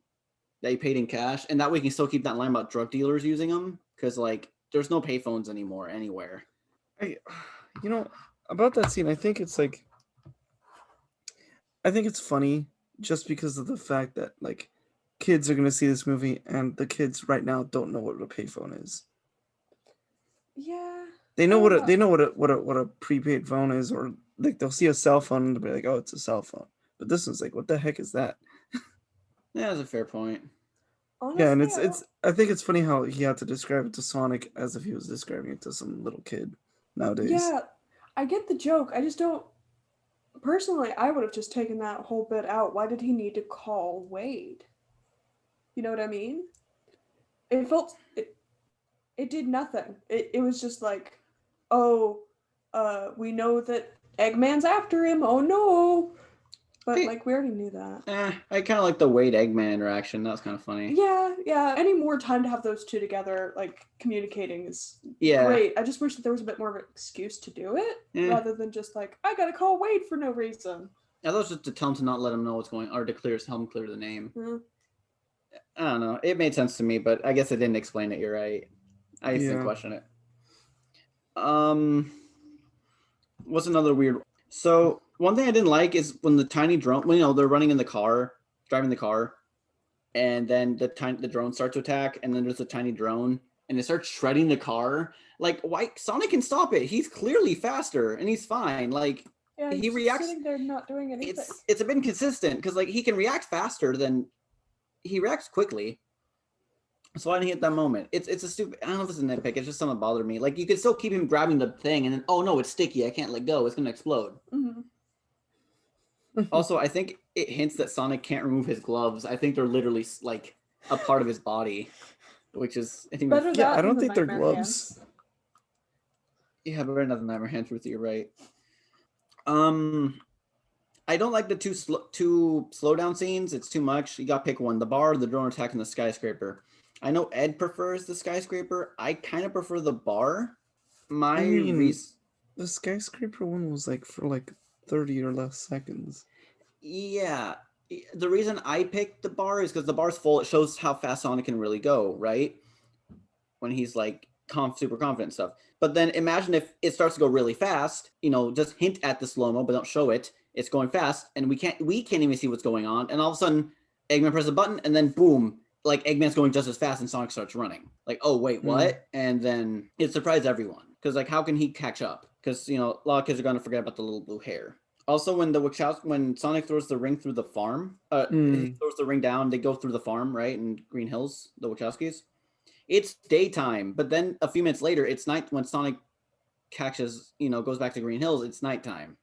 that he paid in cash, and that way he can still keep that line about drug dealers using them, because like there's no payphones anymore anywhere. About that scene, I think it's funny just because of the fact that like kids are gonna see this movie, and the kids right now don't know what a payphone is. Yeah. They know what a prepaid phone is, or like they'll see a cell phone and they'll be like, "Oh, it's a cell phone." But this one's like, "What the heck is that?" Yeah, that's a fair point. Honestly, yeah, and it's. I think it's funny how he had to describe it to Sonic as if he was describing it to some little kid nowadays. Yeah, I get the joke. I just don't. Personally, I would have just taken that whole bit out. Why did he need to call Wade? You know what I mean? It felt it did nothing. It was just like, oh, we know that Eggman's after him. Oh no. But like we already knew that. I kind of like the Wade Eggman interaction. That was kind of funny. Yeah. Any more time to have those two together, like communicating, is great. I just wish that there was a bit more of an excuse to do it, rather than just like, I gotta call Wade for no reason. I thought it was just to tell him to not let him know what's going on, or to help him clear the name. Mm-hmm. I don't know. It made sense to me, but I guess it didn't explain it. You're right. I used to question it. What's another weird? So one thing I didn't like is when the tiny drone, they're running in the car, driving the car, and then the drone starts to attack, and then there's a tiny drone, and it starts shredding the car. Like, why? Sonic can stop it. He's clearly faster, and he's fine. Like, he reacts. Sitting there not doing anything. It's a bit inconsistent because like he can react faster than he reacts quickly. So I didn't hit that moment. It's a stupid. I don't know if it's a nitpick. It's just something that bothered me. Like you could still keep him grabbing the thing, and then oh no, it's sticky. I can't let go. It's gonna explode. Mm-hmm. Also, I think it hints that Sonic can't remove his gloves. I think they're literally like a part of his body, which is I think. I don't think they're gloves. Yeah, better than Nightmare Hands, Ruthie. You're right. I don't like the two slowdown scenes. It's too much. You got to pick one: the bar, the drone attack, and the skyscraper. I know Ed prefers the skyscraper. I kind of prefer the bar. My I mean, reason, the skyscraper one was like for like 30 or less seconds. yeah, the reason I picked the bar is because the bar's full. It shows how fast Sonic can really go, right? When he's like super confident and stuff. But then imagine if it starts to go really fast. Just hint at the slow mo, but don't show it. It's going fast, and we can't even see what's going on. And all of a sudden, Eggman presses a button, and then boom, like Eggman's going just as fast, and Sonic starts running. Like, oh wait, what? And then it surprised everyone because like, how can he catch up? Because a lot of kids are gonna forget about the little blue hair. Also, when Sonic throws the ring through the farm, he throws the ring down. They go through the farm, right, in Green Hills, the Wachowskis. It's daytime, but then a few minutes later, it's night when Sonic catches, goes back to Green Hills. It's nighttime.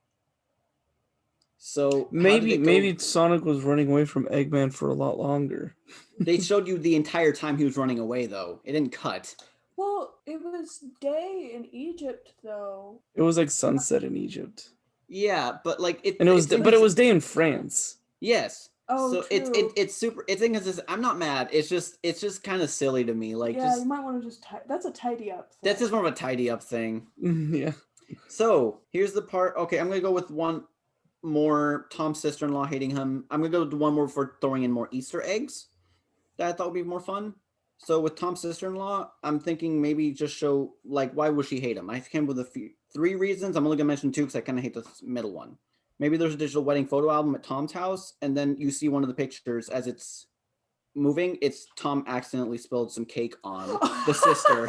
So maybe Sonic was running away from Eggman for a lot longer. They showed you the entire time he was running away, though. It didn't cut. Well, it was day in Egypt, though. It was like sunset in Egypt. Yeah, but like it was day in France. Yes. Oh, so true. it's super. It's thing is, I'm not mad. It's just kind of silly to me. Like, yeah, you might want to just that's a tidy up thing. That's just more of a tidy up thing. Yeah. So here's the part. Okay, I'm gonna go with one more. Tom's sister-in-law hating him. I'm gonna go to one more for throwing in more Easter eggs that I thought would be more fun. So with Tom's sister-in-law, I'm thinking maybe just show like why would she hate him? I came with three reasons. I'm only gonna mention two because I kind of hate the middle one. Maybe there's a digital wedding photo album at Tom's house, and then you see one of the pictures as it's moving. It's Tom accidentally spilled some cake on the sister,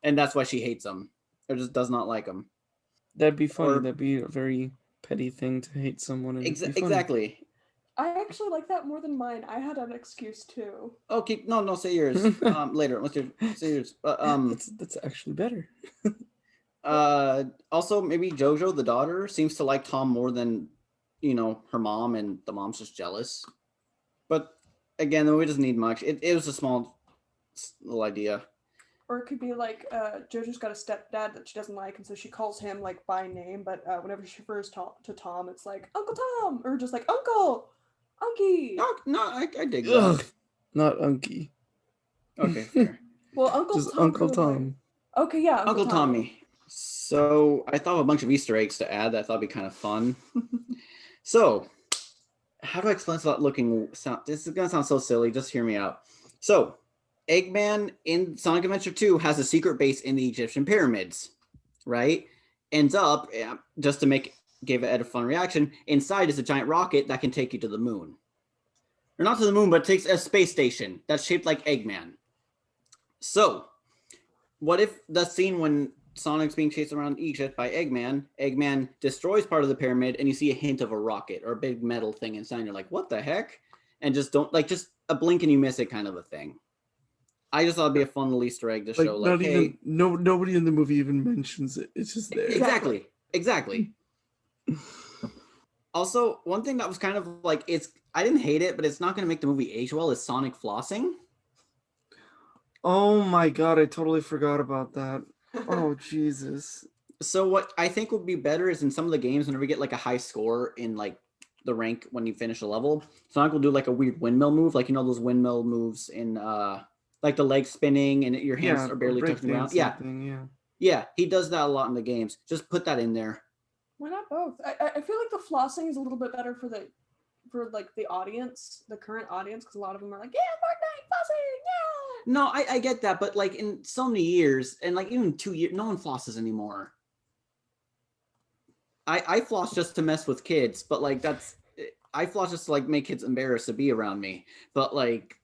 and that's why she hates him, or just does not like him. That'd be funny. That'd be a very petty thing to hate someone. And exactly. I actually like that more than mine. I had an excuse too. Okay, no, say yours. Later. Let's say yours. That's actually better. Also, maybe Jojo, the daughter, seems to like Tom more than her mom, and the mom's just jealous. But again, the movie doesn't need much. It was a small little idea. Or it could be like Jojo's got a stepdad that she doesn't like, and so she calls him like by name. But whenever she refers to Tom, it's like Uncle Tom, or just like Uncle, Unky. No, I dig that. Not Unky. Okay, fair. Well, Uncle just Tom. Uncle Tom. Okay, yeah, Uncle Tommy. So I thought of a bunch of Easter eggs to add that I thought would be kind of fun. So, how do I explain this without looking? This is gonna sound so silly. Just hear me out. So, Eggman in Sonic Adventure 2 has a secret base in the Egyptian pyramids, right? Ends up, just to give Ed a fun reaction, inside is a giant rocket that can take you to the moon. Or not to the moon, but it takes a space station that's shaped like Eggman. So, what if the scene when Sonic's being chased around Egypt by Eggman destroys part of the pyramid, and you see a hint of a rocket or a big metal thing inside, and you're like, what the heck? And just a blink and you miss it kind of a thing. I just thought it'd be a fun little Easter egg to show, like, hey, nobody in the movie even mentions it. It's just there. Exactly. Also, one thing that was kind of like, I didn't hate it, but it's not going to make the movie age well, is Sonic flossing. Oh my god, I totally forgot about that. Oh, Jesus. So what I think would be better is in some of the games, whenever we get like a high score in like the rank when you finish a level, Sonic will do like a weird windmill move, like those windmill moves in like the leg spinning and your hands are barely touching the ground. Yeah, he does that a lot in the games. Just put that in there. Why not both? I feel like the flossing is a little bit better for the audience, the current audience, because a lot of them are like, yeah, Fortnite flossing, yeah. No, I get that, but like in so many years, and like even 2 years, no one flosses anymore. I floss just to mess with kids, but like I floss just to like make kids embarrassed to be around me. But like,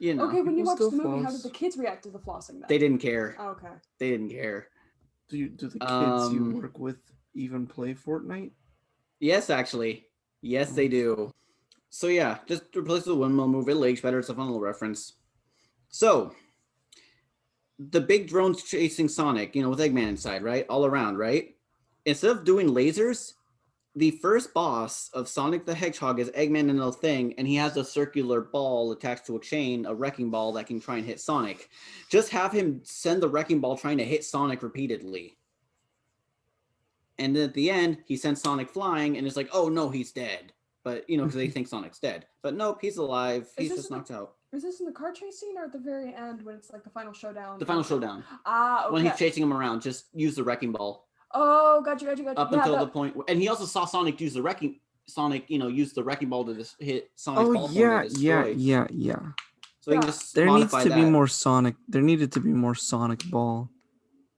Okay, when you watched the movie, floss. How did the kids react to the flossing then? They didn't care. Oh, okay. They didn't care. Do the kids you work with even play Fortnite? Yes, actually. Yes, they do. So yeah, just replace the windmill move. It'll age better. It's a fun little reference. So, the big drone's chasing Sonic, with Eggman inside, right? All around, right? Instead of doing lasers, the first boss of Sonic the Hedgehog is Eggman in a thing, and he has a circular ball attached to a chain, a wrecking ball that can try and hit Sonic. Just have him send the wrecking ball trying to hit Sonic repeatedly. And then at the end, he sends Sonic flying, and it's like, oh no, he's dead. But because they think Sonic's dead. But nope, he's alive. He's just knocked out. Is this in the car chase scene or at the very end when it's like the final showdown? The final showdown. Ah, okay. When he's chasing him around, just use the wrecking ball. Oh, gotcha. Up until the point, and he also saw Sonic use the wrecking. Sonic, use the wrecking ball to just hit Sonic's ball. Yeah. So he can just there needs to that. be more Sonic. There needed to be more Sonic Ball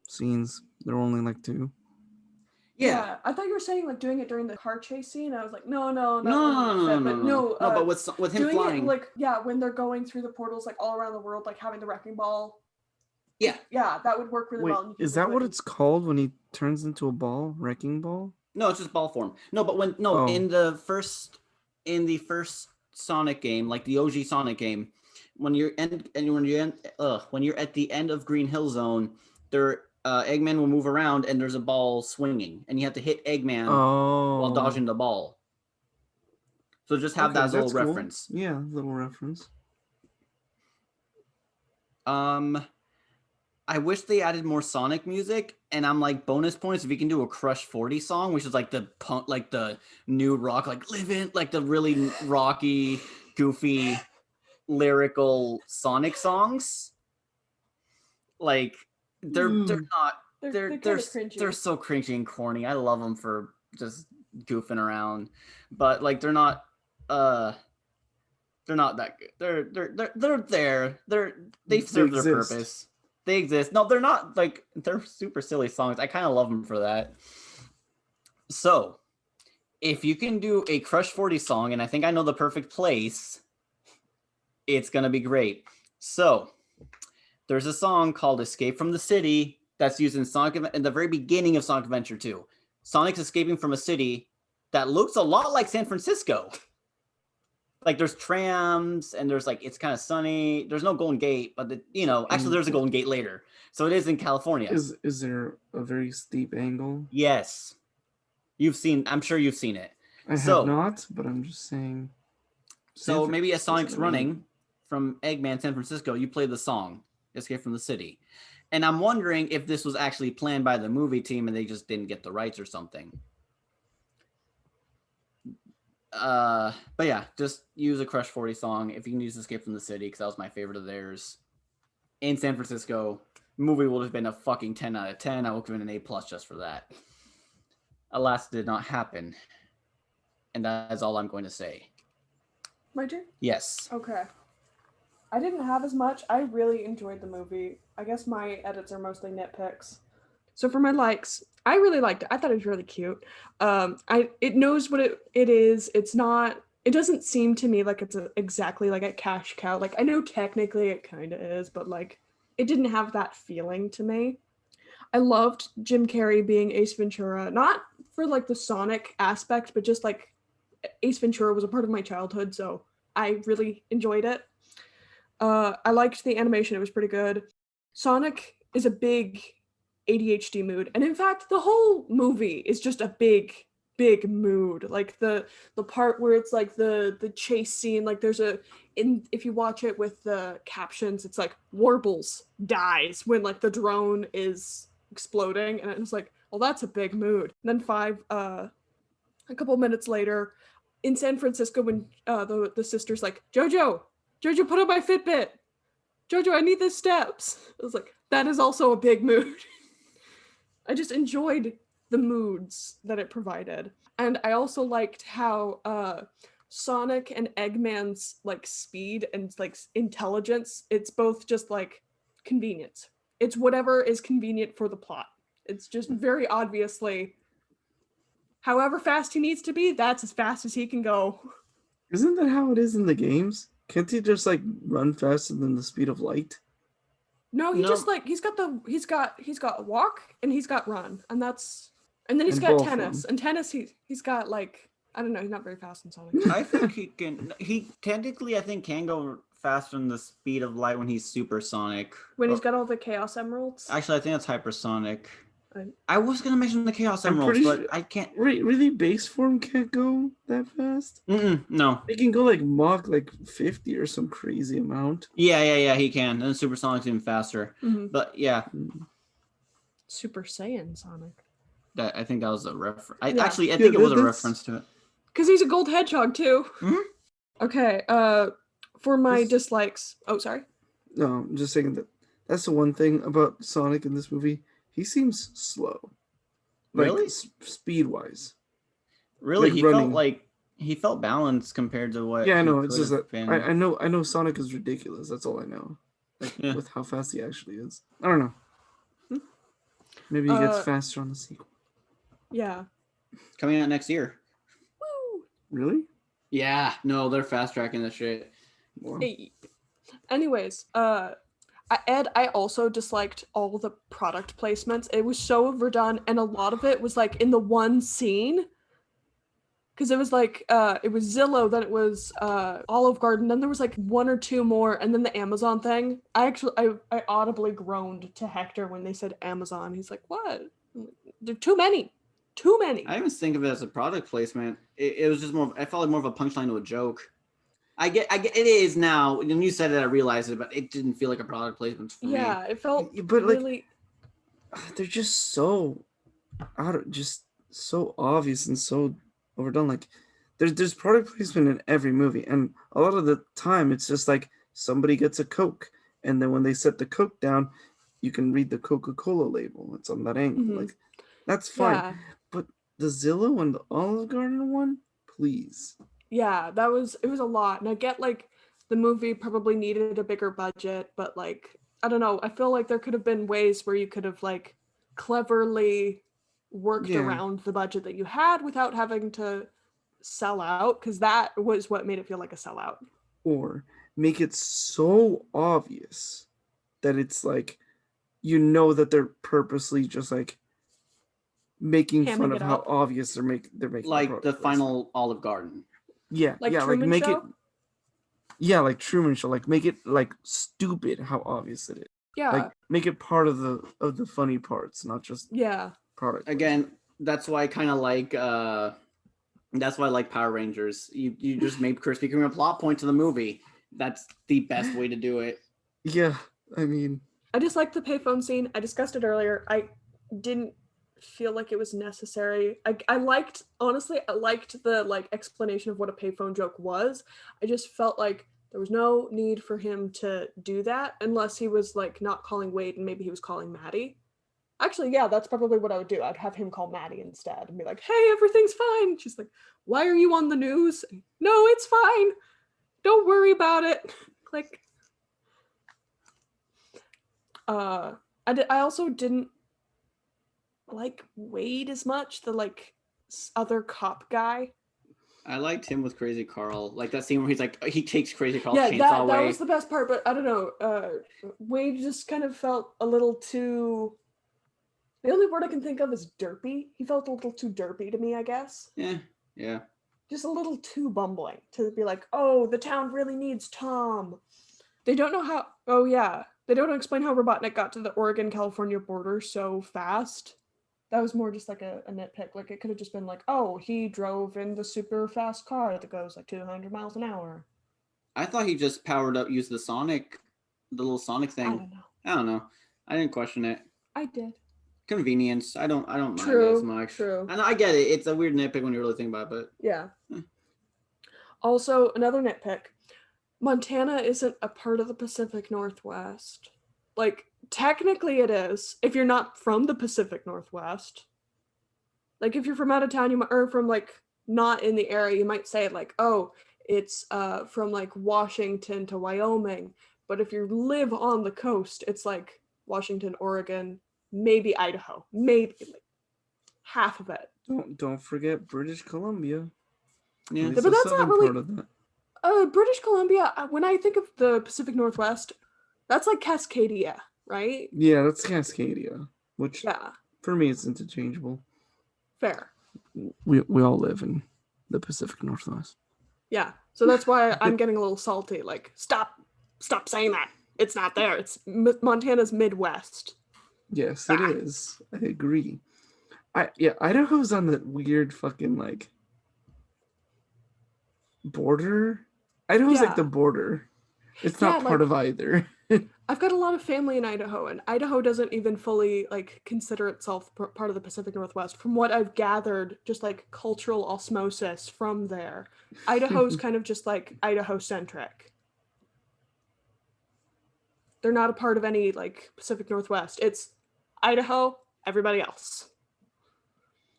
scenes. There were only like 2. Yeah, I thought you were saying like doing it during the car chase scene. I was like, no. But with him doing flying, it when they're going through the portals like all around the world, like having the wrecking ball. Yeah, that would work really Wait, well. Is that what it's called when he turns into a ball? Wrecking ball? No, it's just ball form. No, but in the first Sonic game, like the OG Sonic game, when you're at the end of Green Hill Zone, Eggman will move around and there's a ball swinging, and you have to hit Eggman while dodging the ball. So just have that little reference. Cool. Yeah, little reference. I wish they added more Sonic music, and I'm like, bonus points if you can do a Crush 40 song, which is like the punk, like the new rock, like living, like the really rocky, goofy, lyrical Sonic songs. Like they're so cringy and corny. I love them for just goofing around, but like they're not that good. They're there. They serve their purpose. They exist. No, they're not they're super silly songs. I kind of love them for that. So, if you can do a Crush 40 song, and I think I know the perfect place, it's going to be great. So, there's a song called Escape from the City that's used in the very beginning of Sonic Adventure 2. Sonic's escaping from a city that looks a lot like San Francisco. Like there's trams and there's it's kind of sunny. There's no Golden Gate, but actually there's a Golden Gate later. So it is in California. Is there a very steep angle? Yes. I'm sure you've seen it. I have not, but I'm just saying. So maybe as Sonic's running from Eggman, San Francisco, you play the song, Escape from the City. And I'm wondering if this was actually planned by the movie team and they just didn't get the rights or something. But yeah, just use a Crush 40 song if you can use Escape from the City, because that was my favorite of theirs. In San Francisco, movie would have been a fucking 10 out of 10. I would give it an A+ just for that. Alas, it did not happen. And that is all I'm going to say. My turn? Yes. Okay. I didn't have as much. I really enjoyed the movie. I guess my edits are mostly nitpicks. So for my likes, I really liked it. I thought it was really cute. It knows what it is. It doesn't seem to me like it's exactly like a cash cow. Like I know technically it kind of is, but it didn't have that feeling to me. I loved Jim Carrey being Ace Ventura, not for the Sonic aspect, but just Ace Ventura was a part of my childhood, so I really enjoyed it. I liked the animation. It was pretty good. Sonic is a big ADHD mood, and in fact the whole movie is just a big mood. Like the part where it's the chase scene, if you watch it with the captions, it's Warbles dies when the drone is exploding, and it's well, that's a big mood. And then a couple minutes later in San Francisco, when the sister's Jojo, put on my Fitbit. Jojo, I need the steps. I was that is also a big mood. I just enjoyed the moods that it provided. And I also liked how Sonic and Eggman's speed and intelligence, it's both just convenience. It's whatever is convenient for the plot. It's just very obviously however fast he needs to be, that's as fast as he can go. Isn't that how it is in the games? Can't he just run faster than the speed of light? No, just he's got walk and he's got run, and then he's got tennis. And tennis he's got I don't know, he's not very fast in Sonic. I think he technically can go faster than the speed of light when he's supersonic. When he's got all the Chaos Emeralds? Actually, I think that's hypersonic. I was gonna mention the Chaos Emeralds, but I can't. Really, base form can't go that fast? No. They can go Mach 50 or some crazy amount. Yeah, he can. And Supersonic's even faster. Mm-hmm. But yeah. Super Saiyan Sonic. I think that was a reference. I Yeah. actually I Yeah, think it was a that's- reference to it. Because he's a gold hedgehog too. Mhm. Okay. For my This- dislikes. Oh, sorry. No, I'm just saying that that's the one thing about Sonic in this movie. He seems slow, like Really? speed wise. Really, like he running. felt like he felt balanced compared to what. Yeah, I he know. It's could just have that been. I know Sonic is ridiculous. That's all I know. Like Yeah. with how fast he actually is. I don't know. Maybe he gets Uh, faster on the sequel. Yeah. Coming out next year. Woo. Really? Yeah, no, they're fast tracking this shit. Wow. Hey. Anyways, Ed, I also disliked all the product placements. It was so overdone, and a lot of it was like in the one scene. Because it was like it was Zillow, then it was Olive Garden, then there was like one or two more, and then the Amazon thing. I audibly groaned to Hector when they said Amazon. He's like, "What? There are too many, too many." I didn't even think of it as a product placement. It was just more. I felt like more of a punchline to a joke. I get. It is now. When you said it, I realized it, but it didn't feel like a product placement for me. Yeah, it felt But, like, really. They're just so just so obvious and so overdone. Like there's product placement in every movie, and a lot of the time it's just like somebody gets a Coke, and then when they set the Coke down, you can read the Coca-Cola label. It's on that angle. Mhm. Like that's fine. Yeah, But the Zillow and the Olive Garden one, please. yeah, it was a lot, and I get like the movie probably needed a bigger budget, but like I don't know. I feel like there could have been ways where you could have like cleverly worked Yeah. around the budget that you had without having to sell out, because that was what made it feel like a sellout. Or make it so obvious that it's like you know that they're purposely just like making fun Hamming of it how up. obvious they're making Like product the placement. final Olive Garden. Yeah, Like yeah, Truman make Show? it. Yeah, like Truman Show. Like make it like stupid how obvious it is. Yeah, Like make it part of the funny parts, not just yeah, product. Again, that's why I kind of like. That's why I like Power Rangers. You just made Krispy Kreme a plot point to the movie. That's the best way to do it. placement. Yeah, I mean, I just liked the payphone scene. I discussed it earlier. I didn't feel like it was necessary. I liked, honestly, I liked the like explanation of what a payphone joke was. I just felt like there was no need for him to do that unless he was like not calling Wade and maybe he was calling Maddie. Actually, yeah, that's probably what I would do. I'd have him call Maddie instead and be like, "Hey, everything's fine." She's like, "Why are you on the news?" "No, it's fine. Don't worry about it." Like, I also didn't like Wade as much, the like other cop guy. I liked him with Crazy Carl. Like that scene where he's like he takes Crazy Carl's Yeah, chainsaw that away. was the best part, but I don't know. Wade just kind of felt a little too. The only word I can think of is derpy. He felt a little too derpy to me, I guess. Yeah. Just a little too bumbling to be like, "Oh, the town really needs Tom." They don't know how. Oh yeah, they don't explain how Robotnik got to the Oregon-California border so fast. That was more just like a nitpick. Like it could have just been like, "Oh, he drove in the super fast car that goes like 200 miles an hour." I thought he just powered up, used the little Sonic I thing. don't know. I don't know. I didn't question it. I did. Convenience. I don't mind it True, as much. true. And I get it. It's a weird nitpick when you really think about it, but Yeah. Hmm. Also, another nitpick. Montana isn't a part of the Pacific Northwest. Like, technically it is, if you're not from the Pacific Northwest. Like, if you're from out of town, or from, like, not in the area, you might say, like, oh, it's from, like, Washington to Wyoming. But if you live on the coast, it's, like, Washington, Oregon, maybe Idaho. Maybe, like, half of it. don't forget British Columbia. yeah. At least But the that's not southern really- part of that. British Columbia, when I think of the Pacific Northwest, that's like Cascadia, right? Yeah, that's Cascadia, which Yeah, for me it's interchangeable. fair. We all live in the Pacific Northwest. Yeah, so that's why I'm getting a little salty. Like, stop saying that. It's not there. It's Montana's Midwest. Yes, it Ah. is. I agree. Idaho's on that weird fucking like border. Idaho's like Yeah. the border. It's Yeah, not part like- of either. I've got a lot of family in Idaho, and Idaho doesn't even fully like consider itself part of the Pacific Northwest. From what I've gathered, just like cultural osmosis from there, Idaho's kind of just like Idaho centric. They're not a part of any like Pacific Northwest. It's Idaho, everybody else.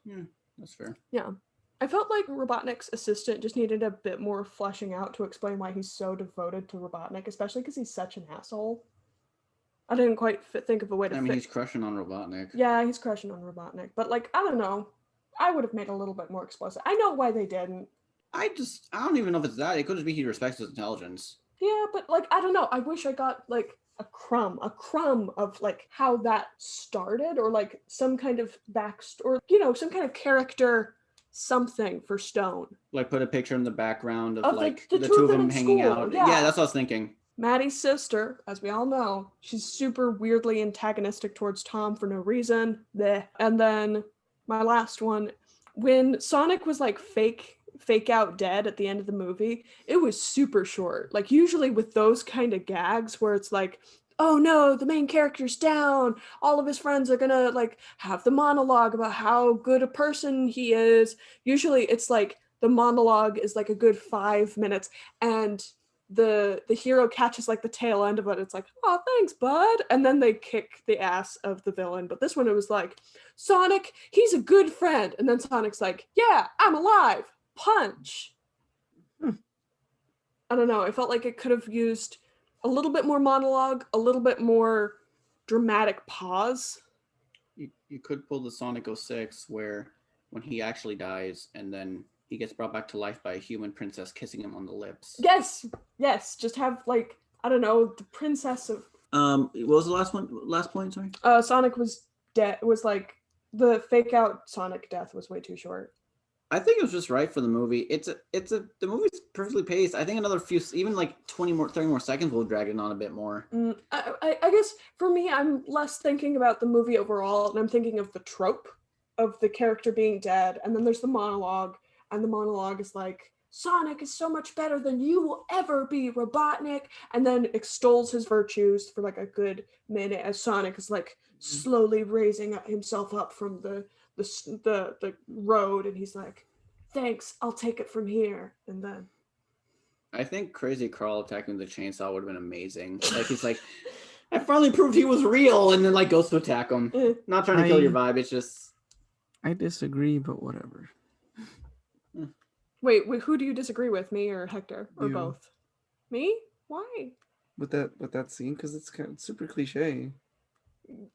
Yeah, that's fair. Yeah. I felt like Robotnik's assistant just needed a bit more fleshing out to explain why he's so devoted to Robotnik, especially because he's such an asshole. I didn't quite think of a way to I mean, he's crushing on Robotnik. Yeah, he's crushing on Robotnik. But, like, I don't know. I would have made a little bit more explicit. I know why they didn't. I don't even know if it's that. It could just be he respects his intelligence. Yeah, but, like, I don't know. I wish I got, like, a crumb of, like, how that started or, like, some kind of backstory, or, you know, some kind of character something for Stone. Like, put a picture in the background of like, the two of them hanging school. out. Yeah. Yeah, that's what I was thinking. Maddie's sister, as we all know, she's super weirdly antagonistic towards Tom for no reason. Bleh. And then my last one, when Sonic was like fake out dead at the end of the movie, it was super short. Like usually with those kind of gags where it's like, oh no, the main character's down, all of his friends are gonna like have the monologue about how good a person he is. Usually it's like the monologue is like a good 5 minutes and the hero catches like the tail end of it. It's like, oh, thanks, bud. And then they kick the ass of the villain. But this one, it was like, Sonic, he's a good friend. And then Sonic's like, yeah, I'm alive. Punch. I don't know. I felt like it could have used a little bit more monologue, a little bit more dramatic pause. You could pull the Sonic 06 where when he actually dies and then he gets brought back to life by a human princess kissing him on the lips. Yes. Just have like, I don't know, the princess of. What was the last one? Last point, sorry. Sonic was dead. Was like the fake out Sonic death was way too short. I think it was just right for the movie. The movie's perfectly paced. I think another few, even like 30 more seconds will drag it on a bit more. I guess for me, I'm less thinking about the movie overall, and I'm thinking of the trope of the character being dead, and then there's the monologue. And the monologue is like, Sonic is so much better than you will ever be, Robotnik, and then extols his virtues for like a good minute as Sonic is like slowly raising himself up from the road, and he's like, thanks, I'll take it from here. And then I think Crazy Carl attacking the chainsaw would have been amazing. Like he's like, I finally proved he was real, and then like goes to attack him. Not trying to kill your vibe, it's just I disagree, but whatever. Wait, who do you disagree with, me or Hector, or You. both? Me? Why? With that scene, because it's kind of super cliche.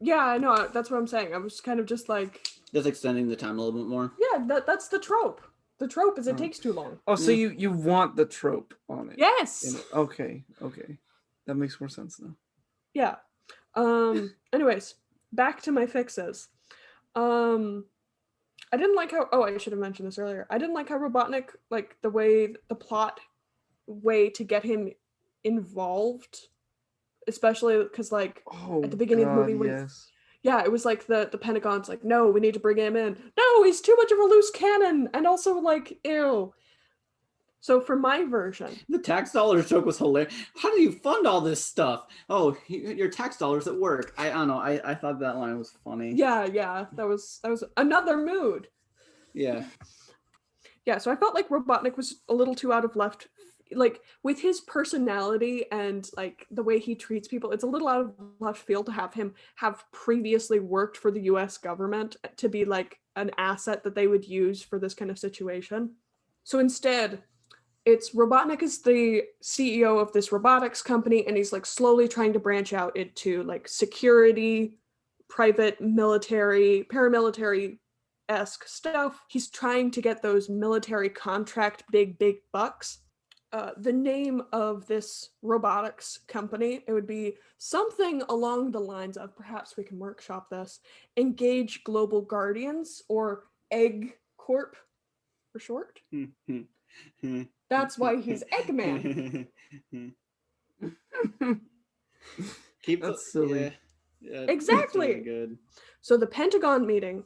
Yeah, I know. That's what I'm saying. I was kind of just like, just extending the time a little bit more. Yeah, that's the trope. The trope is it takes too long. Oh, so you want the trope on it? Yes. Okay, that makes more sense now. Yeah. Anyways, back to my fixes. I didn't like how. Oh, I should have mentioned this earlier. I didn't like how Robotnik, like the plot way to get him involved, especially because like at the beginning of the movie, it was like the Pentagon's like, no, we need to bring him in. No, he's too much of a loose cannon, and also like, ew. So for my version, the tax dollars joke was hilarious. How do you fund all this stuff? Oh, your tax dollars at work. I don't know. I thought that line was funny. Yeah, that was another mood. Yeah. Yeah, so I felt like Robotnik was a little too out of left, like with his personality and like the way he treats people, it's a little out of left field to have him have previously worked for the US government to be like an asset that they would use for this kind of situation. So instead, it's Robotnik is the CEO of this robotics company, and he's like slowly trying to branch out into like security, private military, paramilitary-esque stuff. He's trying to get those military contract big bucks. The name of this robotics company, it would be something along the lines of, perhaps we can workshop this, Engage Global Guardians, or Egg Corp for short. That's why he's Eggman. That's silly. Yeah, exactly. really good. So the Pentagon meeting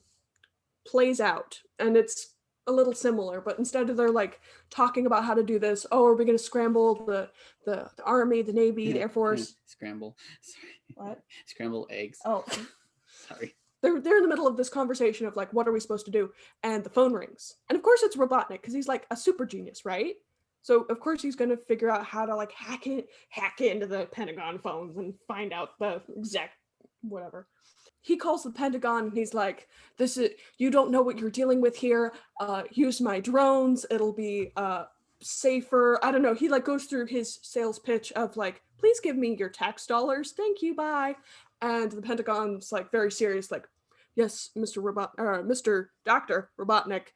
plays out, and it's a little similar, but instead of they're like talking about how to do this, oh, are we going to scramble the army, the navy, the air force? Scramble. Sorry. What? Scramble eggs. Oh, Sorry. they're in the middle of this conversation of like, what are we supposed to do? And the phone rings, and of course it's Robotnik because he's like a super genius, right? So of course he's going to figure out how to like hack into the Pentagon phones and find out the exact whatever. He calls the Pentagon and he's like, this is, you don't know what you're dealing with here. Use my drones. It'll be safer. I don't know. He like goes through his sales pitch of like, please give me your tax dollars. Thank you. Bye. And the Pentagon's like very serious, like, yes, Mr. Dr. Robotnik,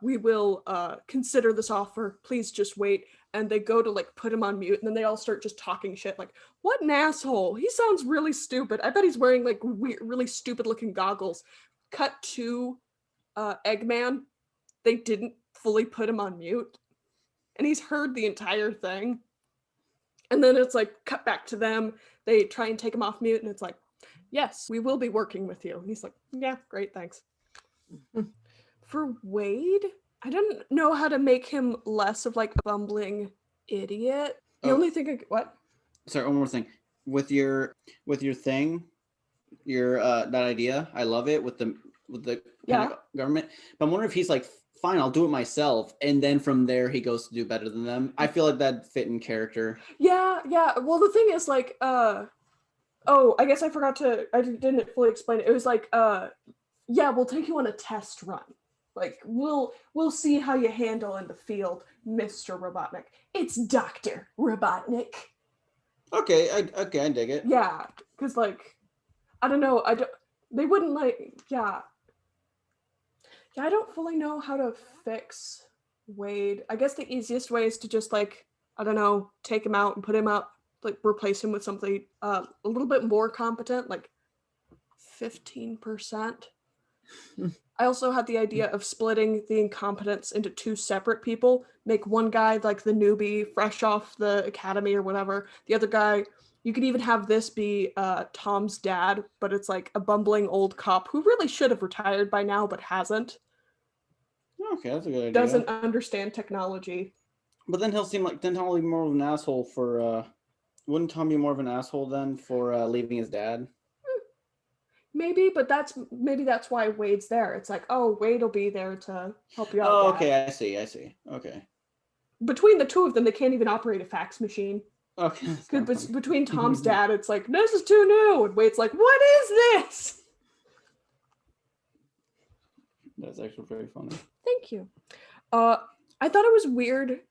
we will consider this offer. Please just wait. And they go to like put him on mute, and then they all start just talking shit like, what an asshole. He sounds really stupid. I bet he's wearing like weird, really stupid looking goggles. Cut to Eggman. They didn't fully put him on mute, and he's heard the entire thing. And then it's like cut back to them. They try and take him off mute, and it's like, yes, we will be working with you. And he's like, yeah, great, thanks. For Wade, I didn't know how to make him less of like a bumbling idiot. The only thing what? Sorry, one more thing. With your thing, your that idea, I love it with the government. But I'm wondering if he's like, fine, I'll do it myself, and then from there he goes to do better than them. I feel like that fit in character. Yeah. Well, the thing is like, I guess I didn't fully explain it. It was like, yeah, we'll take you on a test run. Like, we'll see how you handle in the field, Mr. Robotnik. It's Dr. Robotnik. Okay, I dig it. Yeah, because like, I don't know, they wouldn't like, yeah, I don't fully know how to fix Wade. I guess the easiest way is to just like, I don't know, take him out and put him up, like replace him with somebody a little bit more competent, like 15%. I also had the idea of splitting the incompetence into two separate people. Make one guy like the newbie, fresh off the academy or whatever. The other guy, you could even have this be Tom's dad, but it's like a bumbling old cop who really should have retired by now, but hasn't. Okay, that's a good idea. Doesn't understand technology. But then he'll be more of an asshole for. Wouldn't Tom be more of an asshole then for leaving his dad? Maybe, but that's why Wade's there. It's like, oh, Wade will be there to help you out. Oh, okay, I see. Okay. Between the two of them, they can't even operate a fax machine. Okay. Because between Tom's dad, it's like, this is too new. And Wade's like, what is this? That's actually very funny. Thank you. I thought it was weird,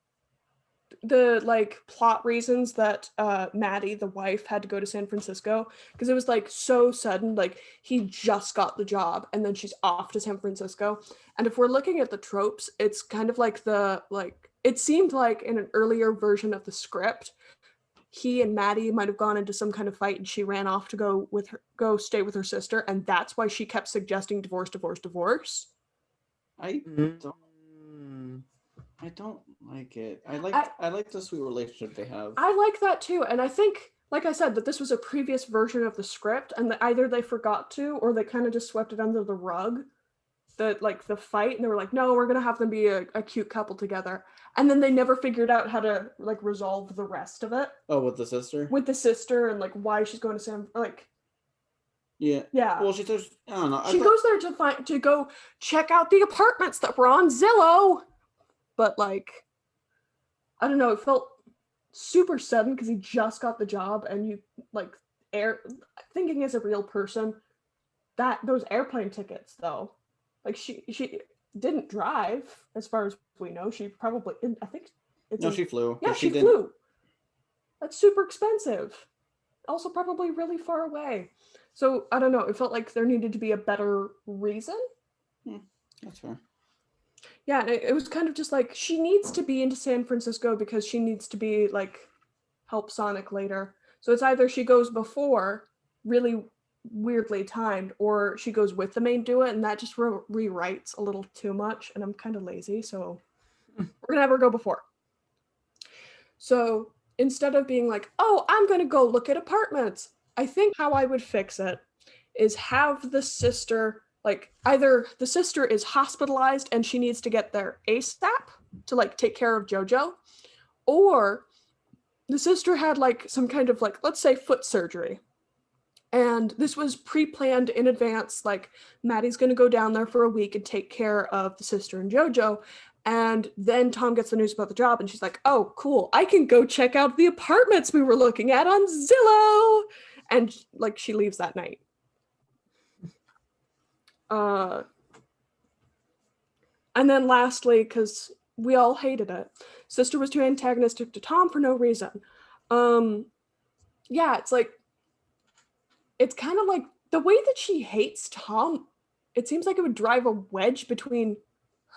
the like plot reasons that Maddie, the wife, had to go to San Francisco, because it was like so sudden. Like he just got the job and then she's off to San Francisco. And if we're looking at the tropes, it's kind of like it seemed like in an earlier version of the script, he and Maddie might have gone into some kind of fight and she ran off to go stay with her sister, and that's why she kept suggesting divorce. I don't like it. I like the sweet relationship they have. I like that too, and I think, like I said, that this was a previous version of the script, and that either they forgot to, or they kind of just swept it under the rug. The fight, and they were like, no, we're gonna have them be a cute couple together, and then they never figured out how to like resolve the rest of it. Oh, with the sister? With the sister, and like why she's going to Yeah. Well, she says, I don't know. She goes there to go check out the apartments that were on Zillow. But like, I don't know, it felt super sudden because he just got the job, and you like thinking as a real person that those airplane tickets though, like she didn't drive as far as we know. She probably, I think she flew. Yeah, she flew. That's super expensive. Also probably really far away. So I don't know, it felt like there needed to be a better reason. That's fair. Yeah, and it was kind of just like, she needs to be into San Francisco because she needs to be like help Sonic later. So it's either she goes before, really weirdly timed, or she goes with the main duet, and that just rewrites a little too much, and I'm kind of lazy, so we're gonna have her go before. So instead of being like, oh, I'm gonna go look at apartments, I think how I would fix it is have the sister like either the sister is hospitalized and she needs to get there ASAP to like take care of JoJo, or the sister had like some kind of like, let's say, foot surgery. And this was pre-planned in advance. Like Maddie's going to go down there for a week and take care of the sister and JoJo. And then Tom gets the news about the job and she's like, oh, cool. I can go check out the apartments we were looking at on Zillow. And like she leaves that night. And then lastly, because we all hated it, sister was too antagonistic to Tom for no reason. Yeah, it's like, it's kind of like the way that she hates Tom, it seems like it would drive a wedge between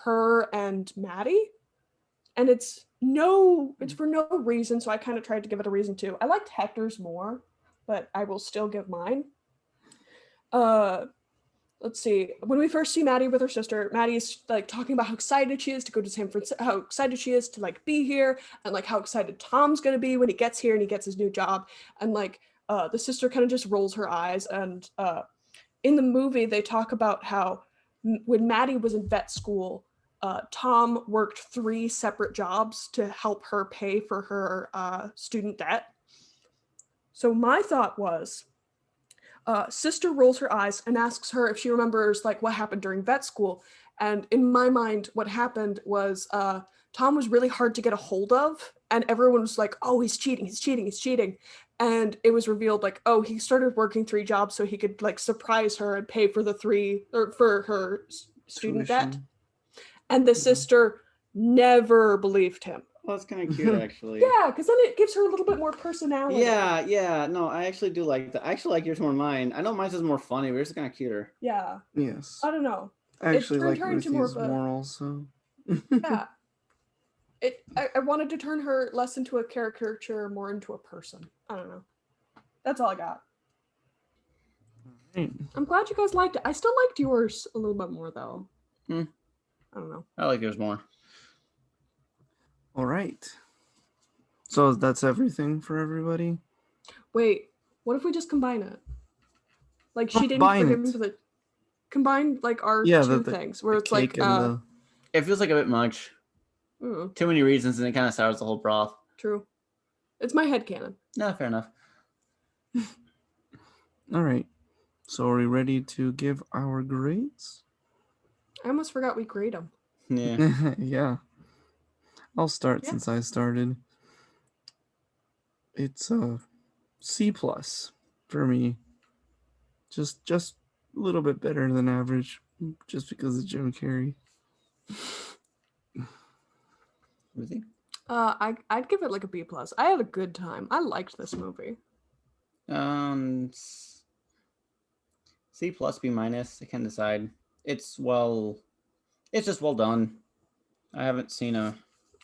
her and Maddie. And it's for no reason. So I kind of tried to give it a reason too. I liked Hector's more, but I will still give mine. Let's see. When we first see Maddie with her sister, Maddie's like talking about how excited she is to go to San Francisco, how excited she is to like be here, and like how excited Tom's gonna be when he gets here and he gets his new job. And like the sister kind of just rolls her eyes. And in the movie, they talk about how when Maddie was in vet school, Tom worked 3 separate jobs to help her pay for her student debt. So my thought was, sister rolls her eyes and asks her if she remembers like what happened during vet school. And in my mind, what happened was Tom was really hard to get a hold of, and everyone was like, oh, he's cheating, he's cheating, he's cheating. And it was revealed like, oh, he started working 3 jobs so he could like surprise her and pay for for her student debt. And the sister never believed him. Well, that's kind of cute, actually. Yeah, because then it gives her a little bit more personality. Yeah. No, I actually do like that. I actually like yours more than mine. I know mine's is more funny, but yours is kind of cuter. Yeah. Yes. I don't know. I actually like turned her into more Ruthie's of a- morals, so. Yeah. I wanted to turn her less into a caricature, more into a person. I don't know. That's all I got. Right. I'm glad you guys liked it. I still liked yours a little bit more though. Hmm. I don't know. I like yours more. All right. So that's everything for everybody? Wait, what if we just combine it? Like she didn't Combine forgive me it. for the combine like our Yeah, two the things where it's like Cake and the... It feels like a bit much. Too many reasons, and it kind of sours the whole broth. True. It's my headcanon. No, fair enough. All right. So are we ready to give our grades? I almost forgot we grade them. Yeah. Yeah. I'll start Yeah. since I started. It's a C+ for me. Just a little bit better than average, just because of Jim Carrey. Ruthie? I'd give it like a B+. I had a good time. I liked this movie. C plus, B minus. I can't decide. It's just well done. I haven't seen a.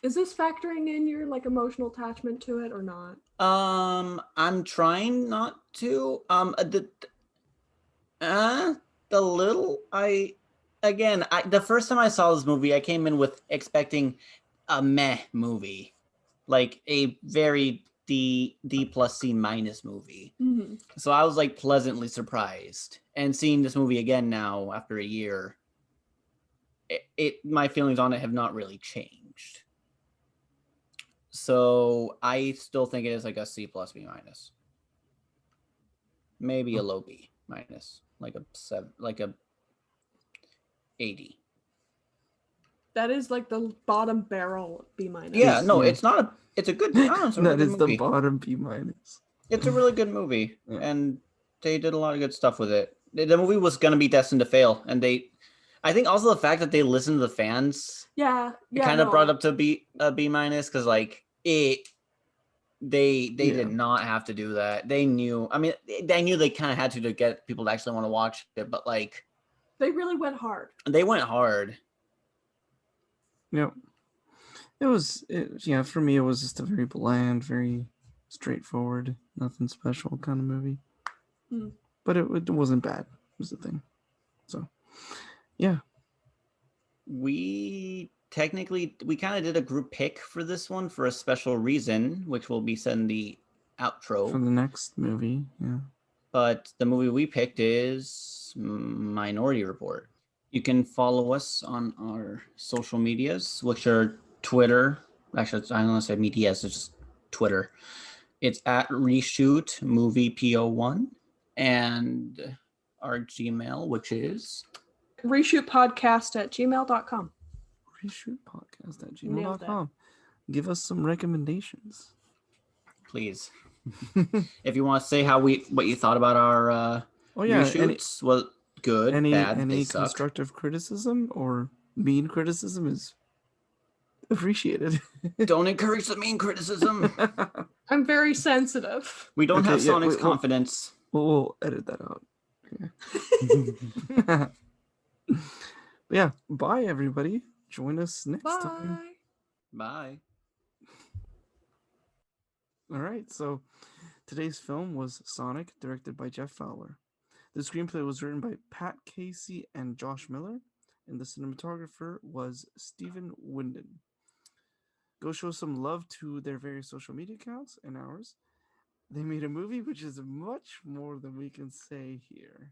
Is this factoring in your like emotional attachment to it or not? I'm trying not to. The little the first time I saw this movie, I came in with expecting a meh movie, like a very D plus C minus movie. Mm-hmm. So I was like pleasantly surprised, and seeing this movie again now after a year, my feelings on it have not really changed. So I still think it is like a C plus B minus, maybe a low B minus, like a 7, like a 80. That is like the bottom barrel B minus. Yeah, no, Yeah. it's not a. It's a good. It's a really That good is movie. the bottom B minus. It's a really good movie, Yeah. and they did a lot of good stuff with it. The movie was gonna be destined to fail, and I think also the fact that they listened to the fans, Yeah. it kind of brought up to a B minus, because like they did not have to do that. They knew. I mean, they knew they kind of had to get people to actually want to watch it, but like They really went hard. they went hard. Yep. Yeah, for me, it was just a very bland, very straightforward, nothing special kind of movie. Mm. But it wasn't bad, was the thing. So, yeah. We kind of did a group pick for this one for a special reason, which will be said in the outro. For the next movie, yeah. But the movie we picked is Minority Report. You can follow us on our social medias, which are Twitter. Actually, I don't want to say medias, it's just Twitter. It's at Reshoot Movie PO1. And our Gmail, which is reshootpodcast@gmail.com. Reshootpodcast@gmail.com. Give us some recommendations. please. If you want to say what you thought about our reshoots, well, good, bad, any they suck. constructive criticism or mean criticism is appreciated. Don't encourage the mean criticism. I'm very sensitive. We don't have Sonic's confidence. We'll edit that out. Yeah. Yeah. Bye, everybody. Join us next time. Bye. All right. So today's film was Sonic, directed by Jeff Fowler. The screenplay was written by Pat Casey and Josh Miller, and the cinematographer was Stephen Winden. Go show some love to their various social media accounts and ours. They made a movie which is much more than we can say here.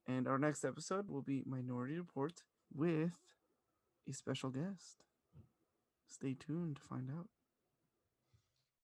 And our next episode will be Minority Report with a special guest. Stay tuned to find out.